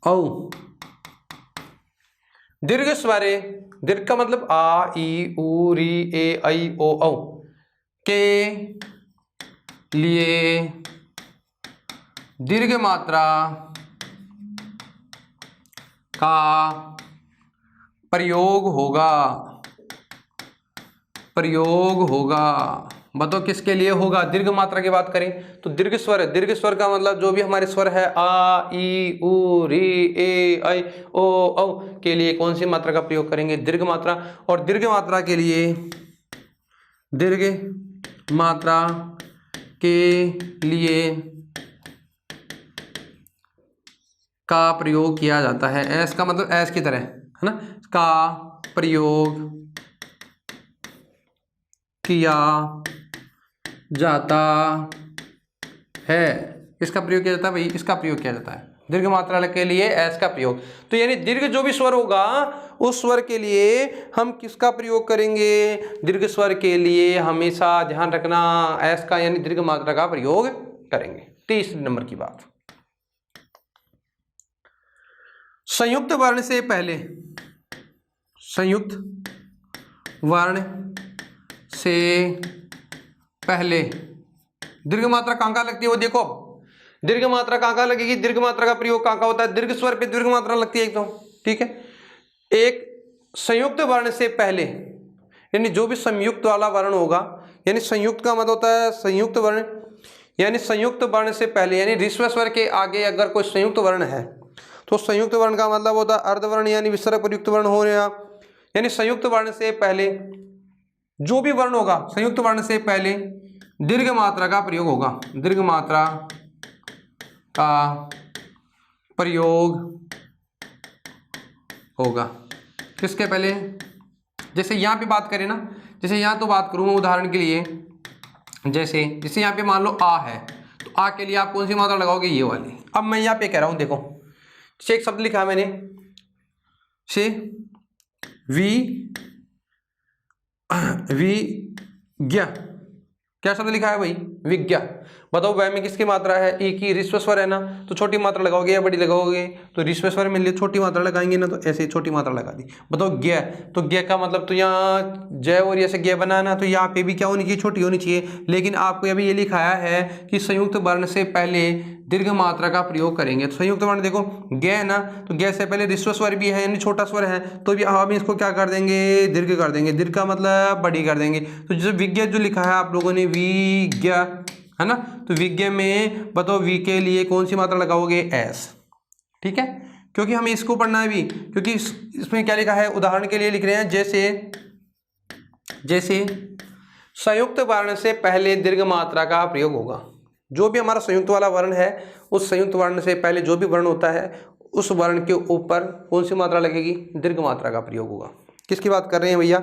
औ। दीर्घ स्वर, दीर्घ का मतलब आ, ई, उ, री, ए, आई, ओ, औ के लिए दीर्घ मात्रा का प्रयोग होगा। बताओ किसके लिए होगा, दीर्घ मात्रा की बात करें तो दीर्घ स्वर का मतलब जो भी हमारे स्वर है आ, ई, उ, री, ए, आई, ओ, औ के लिए कौन सी मात्रा का प्रयोग करेंगे, दीर्घ मात्रा। और दीर्घ मात्रा के लिए का प्रयोग किया जाता है। एस का मतलब एस की तरह, है ना, का प्रयोग किया जाता है। इसका प्रयोग किया जाता है भाई, इसका प्रयोग किया जाता है दीर्घ मात्रा के लिए एस का प्रयोग। तो यानी दीर्घ जो भी स्वर होगा उस स्वर के लिए हम किसका प्रयोग करेंगे, दीर्घ स्वर के लिए हमेशा ध्यान रखना एस का, यानी दीर्घ मात्रा का प्रयोग करेंगे। 30 नंबर की बात, संयुक्त वर्ण से पहले दीर्घ मात्रा कहाँ लगती है, वो देखो दीर्घ मात्रा कहाँ लगेगी, दीर्घ मात्रा का प्रयोग कहाँ होता है, दीर्घ स्वर पे दीर्घ मात्रा लगती है एकदम, ठीक है। एक संयुक्त वर्ण से पहले, यानी जो भी संयुक्त वाला वर्ण होगा, यानी संयुक्त का मतलब होता है संयुक्त वर्ण, यानी संयुक्त वर्ण से पहले, यानी ह्रस्व स्वर के आगे अगर कोई संयुक्त वर्ण है तो संयुक्त वर्ण का मतलब होता है अर्धवर्ण यानी विसर्ग प्रयुक्त वर्ण हो रहा, यानी संयुक्त वर्ण से पहले जो भी वर्ण होगा, संयुक्त वर्ण से पहले दीर्घ मात्रा का प्रयोग होगा, दीर्घ मात्रा का प्रयोग होगा। किसके पहले, जैसे यहाँ पे बात करें ना, जैसे यहाँ तो बात करूँ मैं उदाहरण के लिए, जैसे यहाँ पे मान लो आ है, तो आ के लिए आप कौन सी मात्रा लगाओगे, ये वाली। अब मैं यहाँ पे कह रहा हूँ, देखो से एक शब्द लिखा है मैंने, से विज्ञ, क्या शब्द लिखा है भाई, विज्ञ। बताओ वह में किसकी मात्रा है, ई की, ह्रस्व स्वर है ना, तो छोटी मात्रा लगाओगे या बड़ी लगाओगे, तो ह्रस्व स्वर में लिए छोटी मात्रा लगाएंगे ना, तो ऐसे छोटी मात्रा लगा दी। बताओ ज्ञ, तो ज्ञ का मतलब तो यहाँ जय और ऐसे ज्ञ बनाना, तो यहाँ पे भी क्या होनी चाहिए, छोटी होनी चाहिए। लेकिन आपको अभी ये लिखाया है कि संयुक्त वर्ण से पहले दीर्घ मात्रा का प्रयोग करेंगे। तो संयुक्त वर्ण देखो ज्ञ है ना, तो ज्ञ से पहले ह्रस्व स्वर भी है यानी छोटा स्वर है, तो भी हम इसको क्या कर देंगे, दीर्घ कर देंगे, दीर्घ का मतलब बड़ी कर देंगे। तो जो विज्ञ जो लिखा है आप लोगों ने विज्ञ, है ना, तो विज्ञ में बताओ वी के लिए कौन सी मात्रा लगाओगे, एस, ठीक है, क्योंकि हमें इसको पढ़ना है भी, क्योंकि इसमें क्या लिखा है, उदाहरण के लिए लिख रहे हैं, जैसे संयुक्त वर्ण से पहले दीर्घ मात्रा का प्रयोग होगा। जो भी हमारा संयुक्त वाला वर्ण है, उस संयुक्त वर्ण से पहले जो भी वर्ण होता है उस वर्ण के ऊपर कौन सी मात्रा लगेगी, दीर्घ मात्रा का प्रयोग होगा। किसकी बात कर रहे हैं भैया,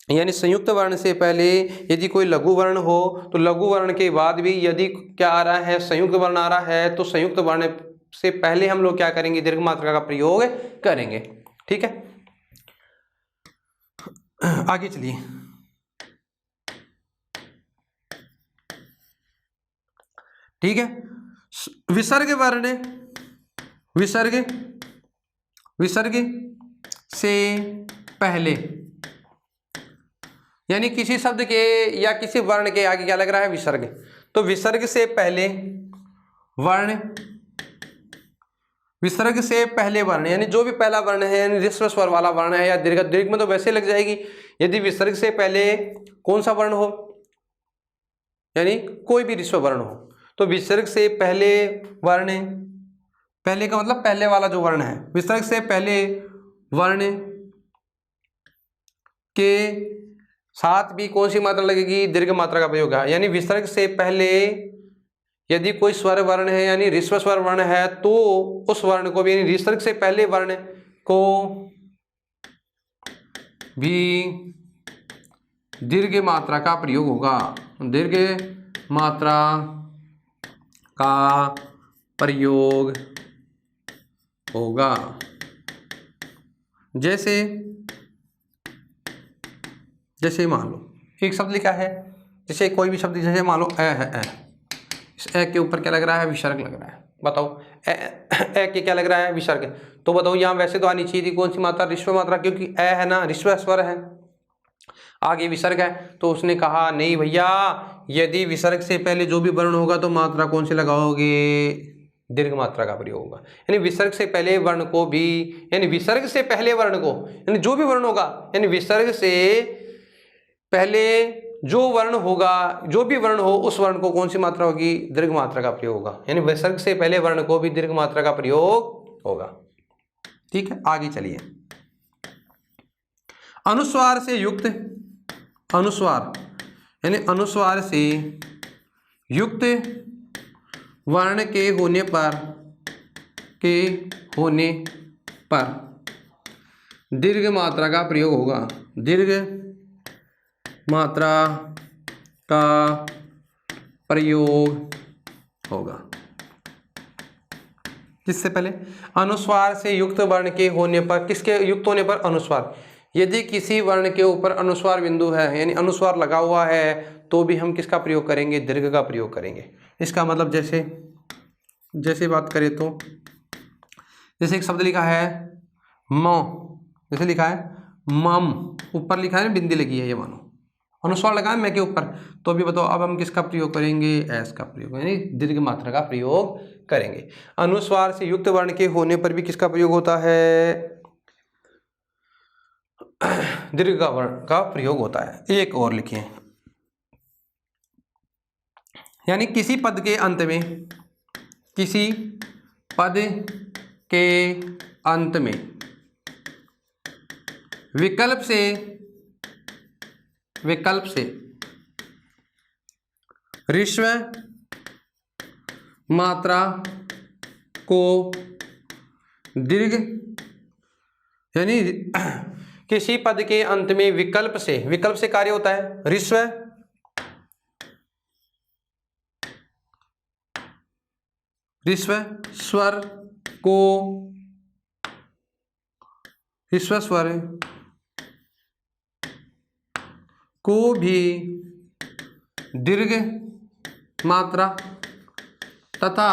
यानी संयुक्त वर्ण से पहले यदि कोई लघु वर्ण हो, तो लघु वर्ण के बाद भी यदि क्या आ रहा है, संयुक्त वर्ण आ रहा है, तो संयुक्त वर्ण से पहले हम लोग क्या करेंगे, दीर्घ मात्रा का प्रयोग करेंगे। ठीक है, आगे चलिए। ठीक है, विसर्ग वर्ण, विसर्ग से पहले, यानी किसी शब्द के या किसी वर्ण के आगे क्या लग रहा है, विसर्ग। तो विसर्ग से पहले वर्ण, विसर्ग से पहले वर्ण यानी जो भी पहला वर्ण है, यानी ह्रस्व स्वर वाला वर्ण है या दीर्घ, दीर्घ में तो वैसे लग जाएगी। यदि विसर्ग से पहले कौन सा वर्ण हो, यानी कोई भी ह्रस्व वर्ण हो, तो विसर्ग से पहले वर्ण, पहले का मतलब पहले वाला जो वर्ण है, विसर्ग से पहले वर्ण के साथ भी कौन सी मात्रा लगेगी, दीर्घ मात्रा का प्रयोग है। यानी विसर्ग से पहले यदि कोई स्वर वर्ण है यानी ह्रस्व स्वर वर्ण है, तो उस वर्ण को भी, यानी विसर्ग से पहले वर्ण को भी दीर्घ मात्रा का प्रयोग होगा, दीर्घ मात्रा का प्रयोग होगा। जैसे मान लो एक शब्द लिखा है, जैसे कोई भी शब्द, जैसे मान लो ए है, इस ए के ऊपर क्या लग रहा है, विसर्ग लग रहा है। बताओ ए के क्या लग रहा है, विसर्ग। तो बताओ यहाँ वैसे तो आनी चाहिए थी कौन सी मात्रा, ह्रस्व मात्रा, क्योंकि ए है ना, ह्रस्व स्वर है, आगे विसर्ग है। तो उसने कहा नहीं भैया, यदि विसर्ग से पहले जो भी वर्ण होगा तो मात्रा कौन सी लगाओगे, दीर्घ मात्रा का प्रयोग होगा। यानी विसर्ग से पहले वर्ण को भी, यानी विसर्ग से पहले वर्ण को, यानी जो भी वर्ण होगा, यानी विसर्ग से पहले जो वर्ण होगा, जो भी वर्ण हो, उस वर्ण को कौन सी मात्रा होगी, दीर्घ मात्रा का प्रयोग होगा। यानी विसर्ग से पहले वर्ण को भी दीर्घ मात्रा का प्रयोग होगा। ठीक है, आगे चलिए। अनुस्वार से युक्त, अनुस्वार यानी अनुस्वार से युक्त वर्ण के होने पर दीर्घ मात्रा का प्रयोग होगा, दीर्घ मात्रा का प्रयोग होगा। किससे पहले, अनुस्वार से युक्त वर्ण के होने पर, किसके युक्त होने पर, अनुस्वार। यदि किसी वर्ण के ऊपर अनुस्वार बिंदु है, यानी अनुस्वार लगा हुआ है, तो भी हम किसका प्रयोग करेंगे, दीर्घ का प्रयोग करेंगे। इसका मतलब जैसे बात करें तो, जैसे एक शब्द लिखा है म, जैसे लिखा है मम, ऊपर लिखा है ना, बिंदी लगी है, ये मानो अनुस्वार लगा है मैं के ऊपर, तो अभी बताओ अब हम किसका प्रयोग करेंगे, एस का प्रयोग, यानी दीर्घ मात्रा का प्रयोग करेंगे। अनुस्वार से युक्त वर्ण के होने पर भी किसका प्रयोग होता है, दीर्घ का वर्ण का प्रयोग होता है। एक और लिखिए, यानी किसी पद के अंत में, किसी पद के अंत में विकल्प से ह्रस्व मात्रा को दीर्घ, यानी किसी पद के अंत में विकल्प से कार्य होता है ह्रस्व स्वर को, ह्रस्व स्वर को भी दीर्घ मात्रा तथा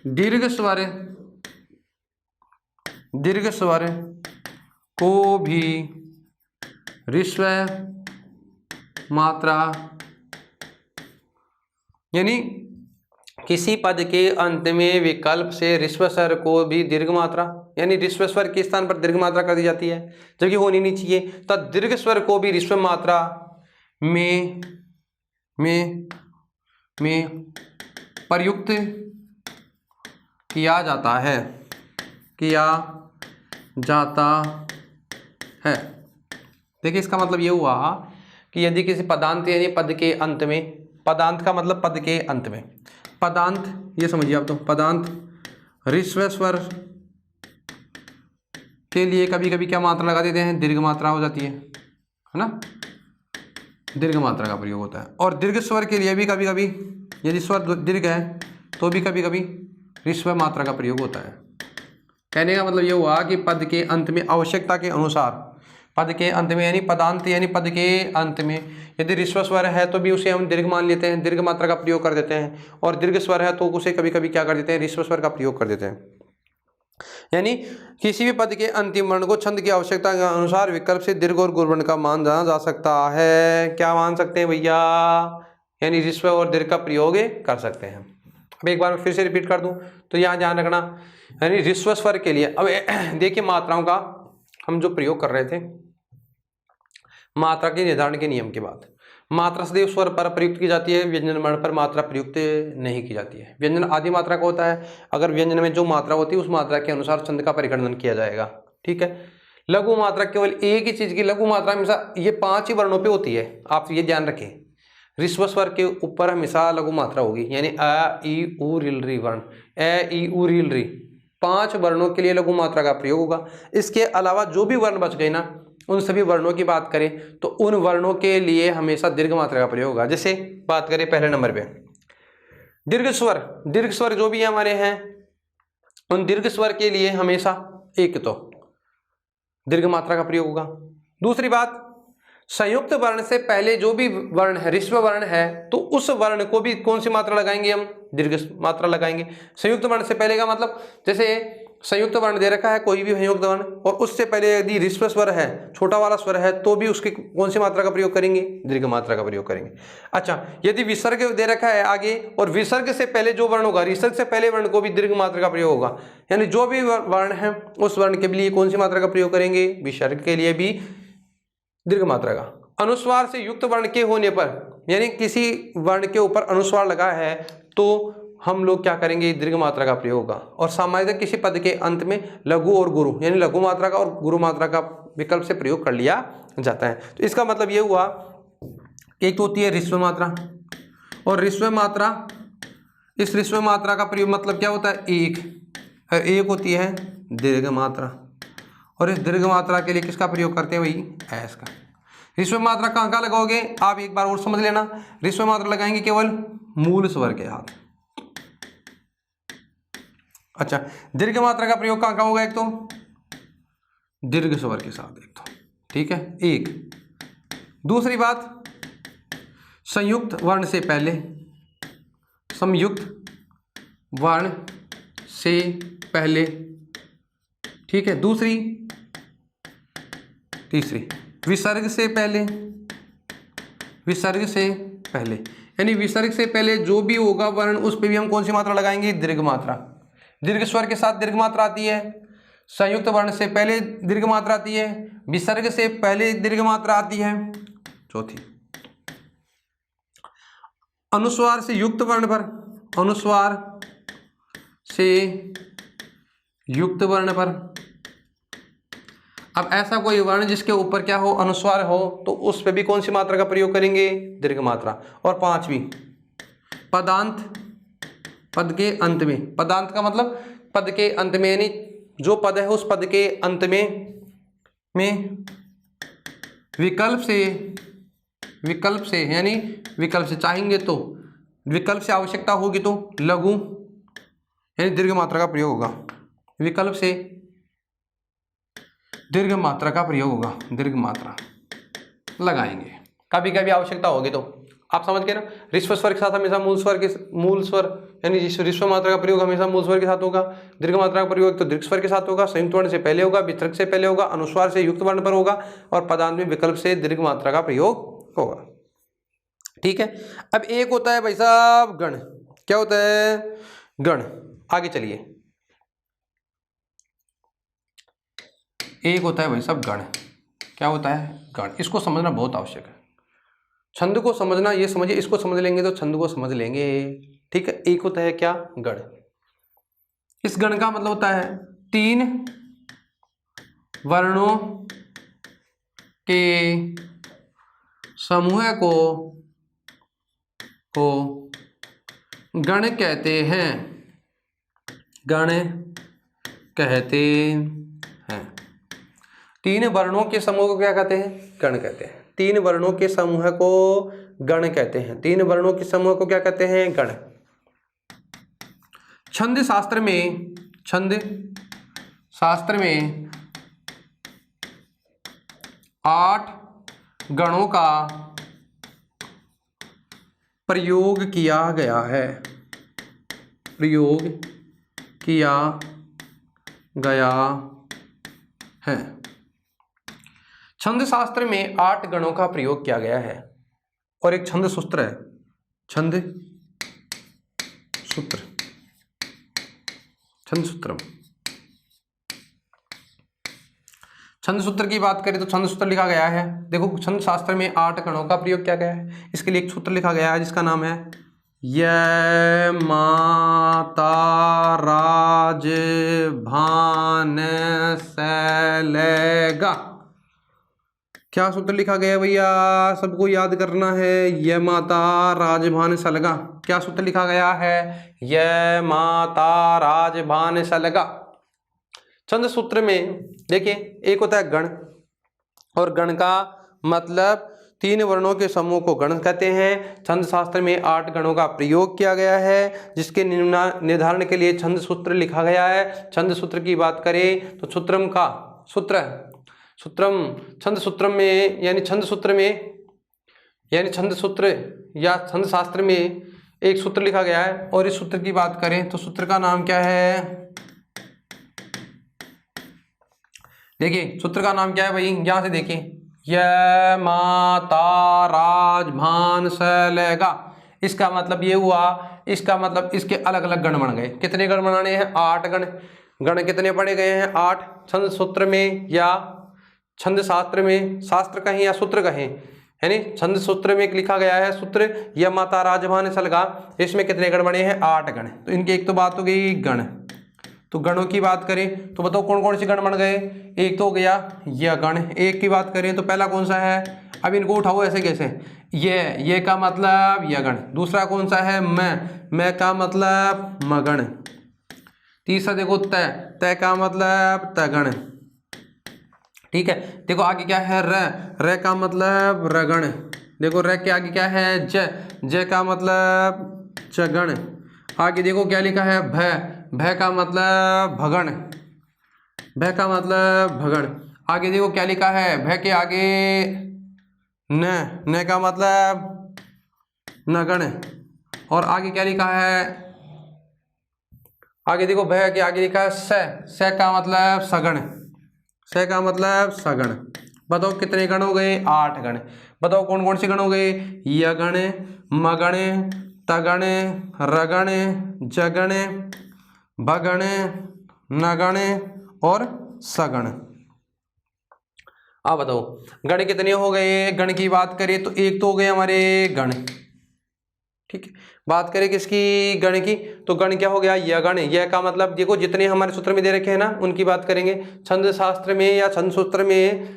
दीर्घ स्वर को भी ह्रस्व मात्रा, यानी किसी पद के अंत में विकल्प से ह्रस्व स्वर को भी दीर्घ मात्रा, यानी ह्रस्व स्वर के स्थान पर दीर्घ मात्रा कर दी जाती है, जबकि होनी नहीं चाहिए। तब दीर्घ स्वर को भी ह्रस्व मात्रा में प्रयुक्त किया जाता है। देखिए इसका मतलब ये हुआ कि यदि किसी पदांत यानी पद के अंत में, पदांत का मतलब पद के अंत में, पदांत ये समझिए आप, तो पदांत ह्रस्व स्वर के लिए कभी कभी क्या मात्रा लगा देते हैं, दीर्घ मात्रा हो जाती है ना, दीर्घ मात्रा का प्रयोग होता है। और दीर्घ स्वर के लिए भी कभी कभी, यदि स्वर दीर्घ है तो भी कभी कभी ऋस्व मात्रा का प्रयोग होता है। कहने का मतलब ये हुआ कि पद के अंत में आवश्यकता के अनुसार, पद के अंत में यानी पदांत यानी पद के अंत में यदि ऋस्व स्वर है तो भी उसे हम दीर्घ मान लेते हैं, दीर्घ मात्रा का प्रयोग कर देते हैं, और दीर्घ स्वर है तो उसे कभी कभी क्या कर देते हैं, ऋस्व स्वर का प्रयोग कर देते हैं। यानी किसी भी पद के अंतिम वर्ण को छंद की आवश्यकता के अनुसार विकल्प से दीर्घ और गुण वर्ण का मान जाना जा सकता है। क्या मान सकते हैं भैया, यानी ऋस्व और दीर्घ का प्रयोग कर सकते हैं। अब एक बार फिर से रिपीट कर दूं तो यहाँ ध्यान रखना, यानी ऋस्व स्वर के लिए अब देखिए मात्राओं का हम जो प्रयोग कर रहे थे, मात्रा के निर्धारण के नियम के बाद मात्रा सदैव स्वर पर प्रयुक्त की जाती है, व्यंजन वर्ण पर मात्रा प्रयुक्त नहीं की जाती है। व्यंजन आदि मात्रा का होता है, अगर व्यंजन में जो मात्रा होती है उस मात्रा के अनुसार छंद का परिगणन किया जाएगा। ठीक है। लघु मात्रा केवल एक ही चीज की लघु मात्रा हमेशा ये 5 ही वर्णों पे होती है, आप ये ध्यान रखें। ऋस्व स्वर के ऊपर हमेशा लघु मात्रा होगी, यानी अ ई उ रिल री वर्ण, ए ई उ रिल री 5 वर्णों के लिए लघु मात्रा का प्रयोग होगा। इसके अलावा जो भी वर्ण बच गए ना, उन सभी वर्णों की बात करें तो उन वर्णों के लिए हमेशा दीर्घ मात्रा का प्रयोग होगा। जैसे बात करें पहले नंबर पे दीर्घ स्वर जो भी हमारे हैं उन दीर्घ स्वर के लिए हमेशा एक तो दीर्घ मात्रा का प्रयोग होगा। दूसरी बात, संयुक्त वर्ण से पहले जो भी वर्ण है, ऋस्व वर्ण है, तो उस वर्ण को भी कौन सी मात्रा लगाएंगे, हम दीर्घ मात्रा लगाएंगे। संयुक्त वर्ण से पहले का मतलब, जैसे संयुक्त वर्ण दे रखा है कोई भी संयुक्त वर्ण, और उससे पहले यदि ऋस्व स्वर है, छोटा वाला स्वर है, तो भी उसकी कौन सी मात्रा का प्रयोग करेंगे, दीर्घ मात्रा का प्रयोग करेंगे। अच्छा, यदि विसर्ग दे रखा है आगे और विसर्ग से पहले जो वर्ण होगा, विसर्ग से पहले वर्ण को भी दीर्घ मात्रा का प्रयोग होगा, यानी जो भी वर्ण है उस वर्ण के लिए कौन सी मात्रा का प्रयोग करेंगे, विसर्ग के लिए भी दीर्घ मात्रा का। अनुस्वार से युक्त वर्ण के होने पर, यानी किसी वर्ण के ऊपर अनुस्वार लगा है तो हम लोग क्या करेंगे, दीर्घ मात्रा का प्रयोग होगा। और सामान्यतः किसी पद के अंत में लघु और गुरु यानी लघु मात्रा का और गुरु मात्रा का विकल्प से प्रयोग कर लिया जाता है। तो इसका मतलब ये हुआ, एक तो होती है ऋस्व मात्रा, और ऋस्व मात्रा, इस ऋस्व मात्रा का प्रयोग मतलब क्या होता है, एक होती है दीर्घ मात्रा, और इस दीर्घ मात्रा के लिए किसका प्रयोग करते हैं भाई, एस का। ऋस्व मात्रा कहाँ कहाँ लगाओगे, आप एक बार और समझ लेना। ऋस्व मात्रा लगाएंगे केवल मूल स्वर के साथ। अच्छा, दीर्घ मात्रा का प्रयोग कहाँ कहाँ होगा, एक तो दीर्घ स्वर के साथ, एक तो ठीक है, एक। दूसरी बात, संयुक्त वर्ण से पहले, संयुक्त वर्ण से पहले, ठीक है। दूसरी, तीसरी, विसर्ग से पहले, विसर्ग से पहले, यानी विसर्ग से पहले जो भी होगा वर्ण उस पे भी हम कौन सी मात्रा लगाएंगे, दीर्घ मात्रा। दीर्घ स्वर के साथ दीर्घ मात्रा आती है, संयुक्त वर्ण से पहले दीर्घ मात्रा आती है, विसर्ग से पहले दीर्घ मात्रा आती है। चौथी, अनुस्वार से युक्त वर्ण पर, अनुस्वार से युक्त वर्ण पर, अब ऐसा कोई वर्ण जिसके ऊपर क्या हो, अनुस्वार हो, तो उस पे भी कौन सी मात्रा का प्रयोग करेंगे, दीर्घ मात्रा। और पांचवी, पदांत, पद के अंत में, पदांत का मतलब पद के अंत में, यानी जो पद है उस पद के अंत में विकल्प से यानी विकल्प से चाहेंगे तो, विकल्प से आवश्यकता होगी तो लघु यानी दीर्घ मात्रा का प्रयोग होगा, विकल्प से दीर्घ मात्रा का प्रयोग होगा, दीर्घ मात्रा लगाएंगे कभी कभी आवश्यकता होगी तो। आप समझ गए ना, ऋस्व स्वर के साथ हमेशा मूल स्वर यानी ऋस्व मात्रा का प्रयोग हमेशा मूल स्वर के साथ होगा, दीर्घ मात्रा का प्रयोग तो दीर्घ स्वर के साथ होगा, संयुक्त वर्ण से पहले होगा, विसर्ग से पहले होगा, अनुस्वार से युक्त वर्ण पर होगा, और पदांत में विकल्प से दीर्घ मात्रा का प्रयोग होगा। ठीक है। अब एक होता है भाई साहब गण, क्या होता है, गण। आगे चलिए, एक होता है भाई साहब गण, क्या होता है, गण। इसको समझना बहुत आवश्यक है, छंद को समझना, ये समझिए, इसको समझ लेंगे तो छंद को समझ लेंगे। ठीक है। एक होता है क्या, गण। इस गण का मतलब होता है 3 वर्णों के समूह को गण कहते हैं, गण कहते हैं। 3 वर्णों के समूह को क्या कहते हैं, गण कहते हैं। 3 वर्णों के समूह को गण कहते हैं, 3 वर्णों के समूह को क्या कहते हैं, गण। छंद शास्त्र में 8 गणों का प्रयोग किया गया है। छंद शास्त्र में 8 गणों का प्रयोग किया गया है और एक छंद सूत्र है, छंद सूत्र की बात करें तो छंद सूत्र लिखा गया है। देखो छंद शास्त्र में 8 गणों का प्रयोग किया गया है, इसके लिए एक सूत्र लिखा गया है जिसका नाम है य माता राज भान सैलेगा। क्या सूत्र लिखा गया भैया, सबको याद करना है। य माता राजभान सलगा। क्या सूत्र लिखा गया है, य माता राजभान सलगा। छंद सूत्र में देखिए एक होता है गण, और गण का मतलब 3 वर्णों के समूह को गण कहते हैं। छंद शास्त्र में 8 गणों का प्रयोग किया गया है, जिसके निर्धारण के लिए छंद सूत्र लिखा गया है। छंद सूत्र की बात करें तो छंद सूत्र या छंद शास्त्र में एक सूत्र लिखा गया है, और इस सूत्र की बात करें तो सूत्र का नाम क्या है। देखिए सूत्र का नाम क्या है भाई, यहां से देखिए, य माता राजभान सैलेगा। इसका मतलब ये हुआ, इसका मतलब इसके अलग अलग गण बन गए। कितने गण बनाने हैं, 8 गण। गण कितने पढ़े गए हैं, 8। छंद सूत्र में या छंद शास्त्र में, शास्त्र कहें या सूत्र कहें, यानी छंद सूत्र में लिखा गया है सूत्र य माता राजभान सलगा। इसमें कितने गण बने हैं, 8 गण। तो इनकी एक तो बात हो गई गण। तो गणों की बात करें तो बताओ कौन कौन से गण बन गए। एक तो हो गया यह गण। एक की बात करें तो पहला कौन सा है, अब इनको उठाओ ऐसे कैसे, ये का मतलब यह गण। दूसरा कौन सा है, मैं का मतलब मगण। तीसरा देखो तय का मतलब तगण। ठीक है, देखो आगे क्या है, र का मतलब रगण। देखो र के आगे क्या है, ज का मतलब चगण। आगे देखो क्या लिखा है, भय का मतलब भगण। आगे देखो क्या लिखा है, भय के आगे न का मतलब नगण। और आगे क्या लिखा है, आगे देखो भय के आगे लिखा है स का मतलब सगण। बताओ कितने गण हो गए, 8 गण। बताओ कौन कौन से गण हो गए, यगण, मगण, तगण, रगण, जगण, भगण, नगण और सगण। अब बताओ गण कितने हो गए। गण की बात करें तो एक तो हो गए हमारे गण। ठीक है, बात करें किसकी, गण की, तो गण क्या हो गया, यगण। यह का मतलब देखो जितने हमारे सूत्र में दे रखे हैं ना, उनकी बात करेंगे। छंद शास्त्र में या छंद सूत्र में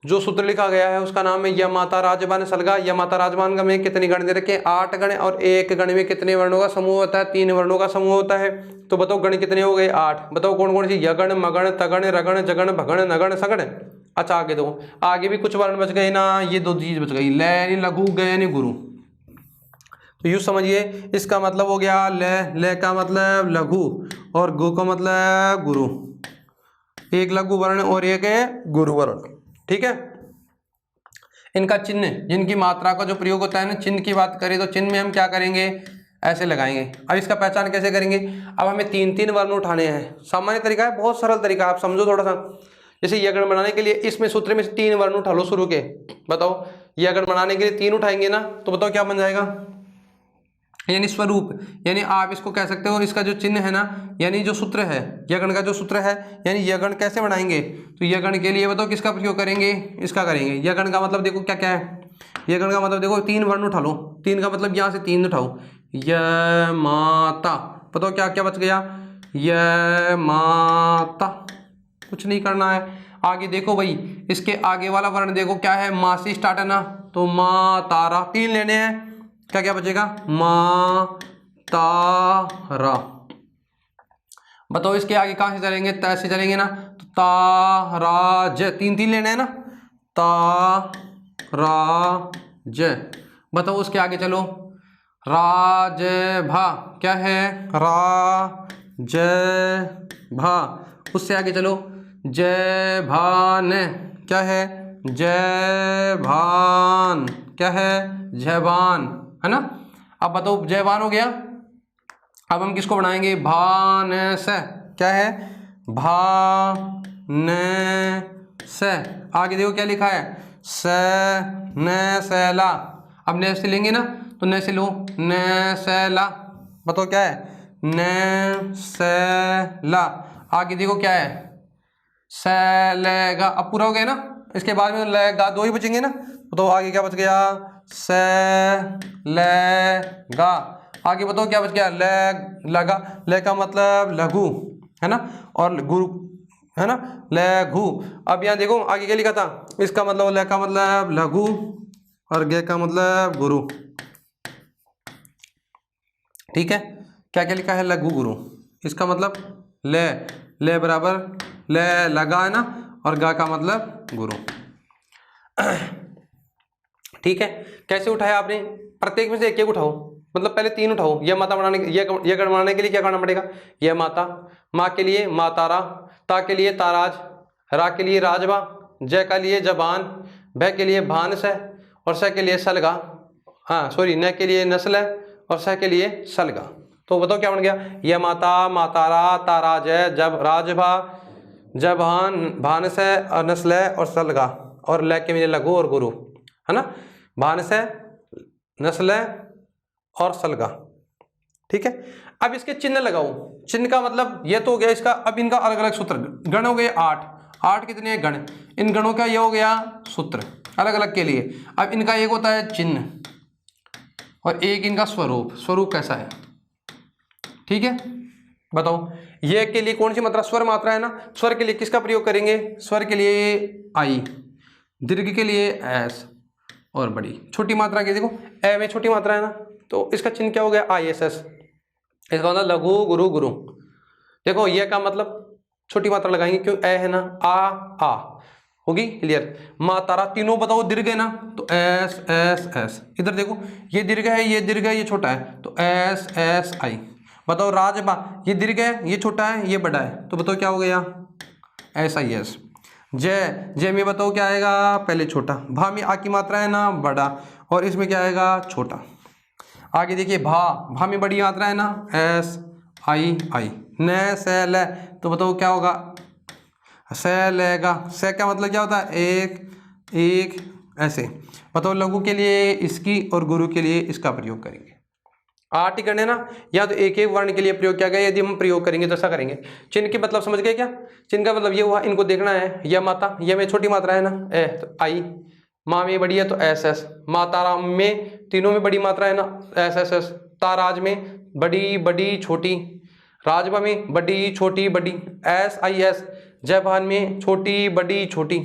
जो सूत्र लिखा गया है उसका नाम है य माता राजभान सलगा। य माता राजभान का में कितने गण दे रखे हैं, 8 गण। और एक गण में कितने वर्णों का समूह होता है, 3 वर्णों का समूह होता है। तो बताओ गण कितने हो गए, 8। बताओ कौन कौन सी, यगण, मगण, तगण, रगण, जगण, भगण, नगण, सगण। अच्छा आगे दो, आगे भी कुछ वर्ण बच गए ना, ये 2 चीज बच गई, ल यानी लघु, ग यानी गुरु। तो यूँ समझिए, इसका मतलब हो गया ल का मतलब लघु और गु का मतलब गुरु। एक लघु वर्ण और एक है गुरु वर्ण। ठीक है, इनका चिन्ह, जिनकी मात्रा का जो प्रयोग होता है ना, चिन्ह की बात करें तो चिन्ह में हम क्या करेंगे, ऐसे लगाएंगे। अब इसका पहचान कैसे करेंगे, अब हमें 3-3 वर्ण उठाने हैं। सामान्य तरीका है, बहुत सरल तरीका, आप समझो थोड़ा सा। जैसे यगण बनाने के लिए इसमें सूत्र में से 3 वर्ण उठा लो शुरू के। बताओ यगण बनाने के लिए 3 उठाएंगे ना, तो बताओ क्या बन जाएगा, यानी स्वरूप, यानी आप इसको कह सकते हो, इसका जो चिन्ह है ना, यानी जो सूत्र है, यगण का जो सूत्र है, यानी यगण कैसे बनाएंगे। तो यगण के लिए बताओ किसका प्रयोग करेंगे, इसका करेंगे। यगण का मतलब देखो क्या क्या है, यगण का मतलब देखो 3 वर्ण उठा लो। 3 का मतलब यहाँ से 3 उठाओ, य माता। बताओ क्या क्या बच गया, य माता। कुछ नहीं करना है। आगे देखो भाई, इसके आगे वाला वर्ण देखो क्या है, माँ से स्टार्ट है ना, तो माँ तारा। 3 लेने हैं, क्या क्या बचेगा, माँ तारा। बताओ इसके आगे कहाँ से चलेंगे, त से चलेंगे ना, तो ताराज। 3 लेने हैं ना, ताराज। बताओ उसके आगे चलो, राजभा क्या है, राजभा। उससे आगे चलो, जयभान क्या है, जयभान क्या है, जयभान, है ना। अब बताओ जयभान हो गया। अब हम किसको बनाएंगे, भान से क्या है, भान से। आगे देखो क्या लिखा है, स न सैला। अब न से लेंगे ना, तो न से लो, न सैला। बताओ क्या है, न सैला। आगे देखो क्या है, सैलेगा। अब पूरा हो गया ना, इसके बाद में लेगा, दो ही बचेंगे ना। तो आगे क्या बच गया, सैलेगा। आगे बताओ क्या बच गया, लगा। ले का मतलब लघु, है ना, और गुरु, है ना, लघु। अब यहाँ देखो आगे क्या लिखा था, इसका मतलब ले का मतलब लघु और गे का मतलब गुरु। ठीक है, क्या क्या लिखा है, लघु गुरु। इसका मतलब ले बराबर ले लगा है ना, और गा का मतलब गुरु। ठीक है, कैसे उठाया आपने, प्रत्येक में से एक एक उठाओ, मतलब पहले तीन उठाओ। यह माता बनाने, यह गण बनाने के लिए क्या करना पड़ेगा, यह माता, माँ के लिए मातारा, ता के लिए ताराज, रा के लिए राजबा, जय के लिए जबान, भय के लिए भानस है, और स के लिए सलगा, हाँ सॉरी, न के लिए नस्ल है, और स के लिए सलगा। तो बताओ क्या बन गया, यह माता, मातारा, ताराज है, जब राजभा, जबान, भानस है, और नस्ल है, और सलगा, और ल के लिए लघु और गुरु, है ना। भानस है, नस्ल है, और सलगा। ठीक है, अब इसके चिन्ह लगाओ। चिन्ह का मतलब ये तो हो गया इसका। अब इनका अलग अलग सूत्र, गण हो गए 8, 8 कितने गण, इन गणों का ये हो गया सूत्र अलग अलग के लिए। अब इनका एक होता है चिन्ह और एक इनका स्वरूप। स्वरूप कैसा है, ठीक है, बताओ। ये के लिए कौन सी मात्रा, स्वर मात्रा है ना। स्वर के लिए किसका प्रयोग करेंगे, स्वर के लिए आई, दीर्घ के लिए एस, और बड़ी छोटी मात्रा के देखो ए में छोटी मात्रा है ना, तो इसका चिन्ह क्या हो गया, आई एस एस। इसका मतलब लघु गुरु गुरु। देखो ये का मतलब छोटी मात्रा लगाएंगे क्यों, ए है ना, आ होगी, क्लियर। मातारा तीनों बताओ दीर्घ है ना, तो एस एस एस। इधर देखो ये दीर्घ है, ये दीर्घ है, ये छोटा है, तो एस एस आई। बताओ राजबा, ये दीर्घ है, ये छोटा है, ये बड़ा है, तो बताओ क्या हो गया, एस आई एस। जय, जय में बताओ क्या आएगा, पहले छोटा। भा में आ की मात्रा है ना, बड़ा, और इसमें क्या आएगा, छोटा। आगे देखिए भा में बड़ी मात्रा है ना, एस आई आई। न से ले, तो बताओ क्या होगा, से लेगा। से का मतलब क्या होता है, एक एक, ऐसे। बताओ लघु के लिए इसकी और गुरु के लिए इसका प्रयोग करेंगे। 8 ही करने ना, या तो एक एक वर्ण के लिए प्रयोग किया गया, यदि हम प्रयोग करेंगे तो ऐसा करेंगे। चिन्ह के मतलब समझ गए क्या, चिन्ह का मतलब ये हुआ, इनको देखना है। यह माता, यह में छोटी मात्रा है ना, ए, तो आई। माँ में बड़ी है तो एस एस। माताराम में तीनों में बड़ी मात्रा है ना, एस एस एस। ताराज में बड़ी बड़ी छोटी, राजभा में बड़ी छोटी बड़ी, एस आई एस। जयभान में छोटी बड़ी छोटी,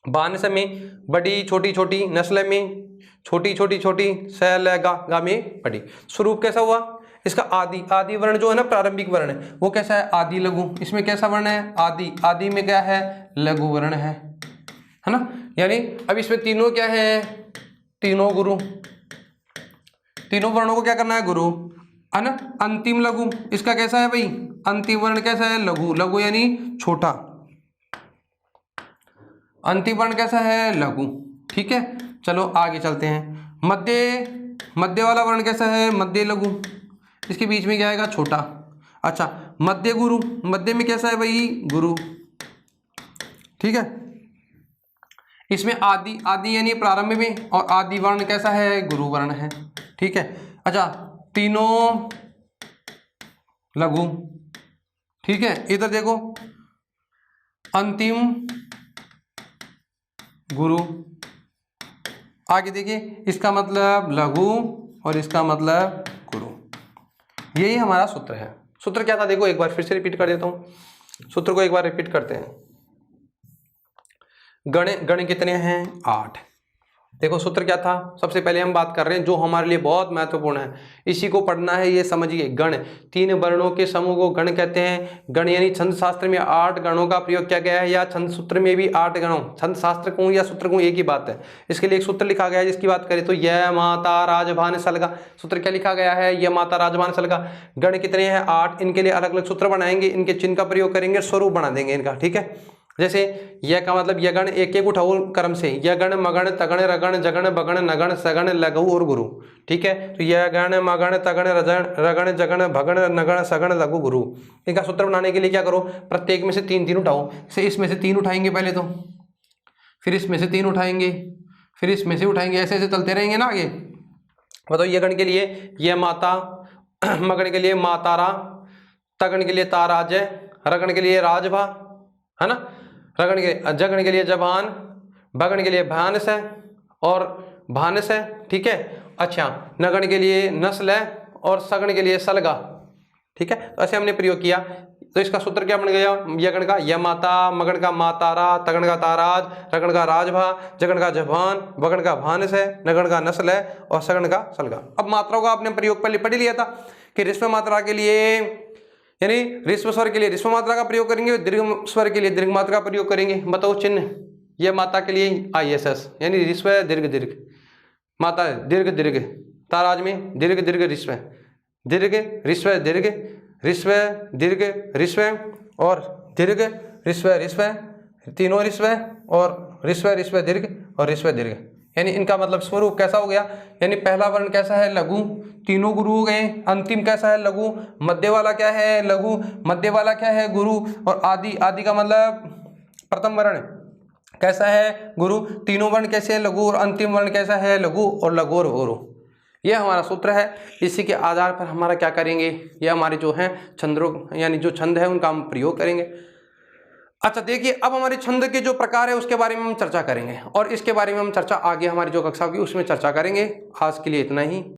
बानस में बड़ी छोटी छोटी, नस्ल में छोटी छोटी छोटी, सैलगा गा में बड़ी। स्वरूप कैसा हुआ इसका, आदि। आदि वर्ण जो है ना, प्रारंभिक वर्ण है, वो कैसा है, आदि लघु। इसमें कैसा वर्ण है, आदि। आदि में क्या है, लघु वर्ण है ना। यानी अब इसमें तीनों क्या है, तीनों गुरु। तीनों वर्णों को क्या करना है, गुरु, है ना। अंतिम लघु, इसका कैसा है भाई, अंतिम वर्ण कैसा है, लघु। लघु यानी छोटा, अंतिम वर्ण कैसा है, लघु। ठीक है, चलो आगे चलते हैं। मध्य, मध्य वाला वर्ण कैसा है, मध्य लघु। इसके बीच में क्या आएगा, छोटा। अच्छा, मध्य गुरु, मध्य में कैसा है भाई, गुरु। ठीक है, इसमें आदि, आदि यानी प्रारंभ में, और आदि वर्ण कैसा है, गुरु वर्ण है। ठीक है, अच्छा, तीनों लघु। ठीक है, इधर देखो अंतिम गुरु। आगे देखिए, इसका मतलब लघु और इसका मतलब गुरु। यही हमारा सूत्र है। सूत्र क्या था, देखो एक बार फिर से रिपीट कर देता हूं। सूत्र को एक बार रिपीट करते हैं। गण, गण कितने हैं, 8। देखो सूत्र क्या था, सबसे पहले हम बात कर रहे हैं जो हमारे लिए बहुत महत्वपूर्ण है, इसी को पढ़ना है, ये समझिए। गण, 3 वर्णों के समूह को गण कहते हैं। गण यानी छंद शास्त्र में 8 गणों का प्रयोग किया गया है, या छंद सूत्र में भी 8 गणों, छंद शास्त्र को या सूत्र को एक ही बात है। इसके लिए एक सूत्र लिखा गया है, जिसकी बात करें तो यह माता राजभान सलगा। सूत्र क्या लिखा गया है, यह माता राजभान सलगा। गण कितने हैं, 8। इनके लिए अलग अलग सूत्र बनाएंगे, इनके चिन्ह का प्रयोग करेंगे, स्वरूप बना देंगे इनका, ठीक है। जैसे यह का मतलब यगण एक एक उठाओ क्रम से, यगण मगण तगण रगण जगण बगण नगण सगण लघु और गुरु, ठीक है। तो यगण मगण तगण रगण जगण भगण नगण सगण लघु गुरु। इनका सूत्र बनाने के लिए क्या करो, प्रत्येक में से 3 उठाओ। से इसमें से 3 उठाएंगे पहले तो, फिर इसमें से 3 उठाएंगे, फिर इसमें से उठाएंगे, ऐसे ऐसे चलते रहेंगे ना आगे। बताओ यगण के लिए यह माता, मगण के लिए मातारा, तगण के लिए ताराज, रगण के लिए राजभा, है ना, रगण के जगण के लिए जबान, भगण के लिए भानस है और भानस है, ठीक है। अच्छा, नगण के लिए नस्ल है और सगण के लिए सलगा, ठीक है। तो ऐसे हमने प्रयोग किया। तो इसका सूत्र क्या बन गया, यगण का य माता, मगण का मातारा, तगण का ताराज, रगण का राजभा, जगण का जबान, भगण का भानस है, नगण का नस्ल है और सगण का सलगा। अब मात्राओं का आपने प्रयोग पहले पढ़ लिया था कि ऋस्व मात्रा के लिए यानी ऋस्व स्वर के लिए ऋस्व मात्रा का प्रयोग करेंगे, दीर्घ स्वर के लिए दीर्घ मात्रा का प्रयोग करेंगे। बताओ चिन्ह, यह माता के लिए ISS यानी ऋस्व दीर्घ दीर्घ, माता दीर्घ दीर्घ, ताराज में दीर्घ दीर्घ ऋस्व, दीर्घ ऋस्व दीर्घ, ऋस्व दीर्घ ऋस्व और दीर्घ ऋस्व ऋस्व, तीनों ऋस्व और ऋस्व ऋस्व दीर्घ और ऋस्व दीर्घ। यानी इनका मतलब स्वरूप कैसा हो गया, यानी पहला वर्ण कैसा है, लघु, तीनों गुरु हो गए। अंतिम कैसा है, लघु। मध्य वाला क्या है, लघु। मध्य वाला क्या है, गुरु। और आदि, आदि का मतलब प्रथम वर्ण कैसा है, गुरु। तीनों वर्ण कैसे है, लघु। और अंतिम वर्ण कैसा है, लघु और लघु और गुरु। यह हमारा सूत्र है। इसी के आधार पर हमारा क्या करेंगे, यह हमारे जो हैं छंदों यानी जो छंद है उनका हम प्रयोग करेंगे। अच्छा देखिए, अब हमारे छंद के जो प्रकार है उसके बारे में हम चर्चा करेंगे, और इसके बारे में हम चर्चा आगे हमारी जो कक्षा होगी उसमें चर्चा करेंगे। आज के लिए इतना ही।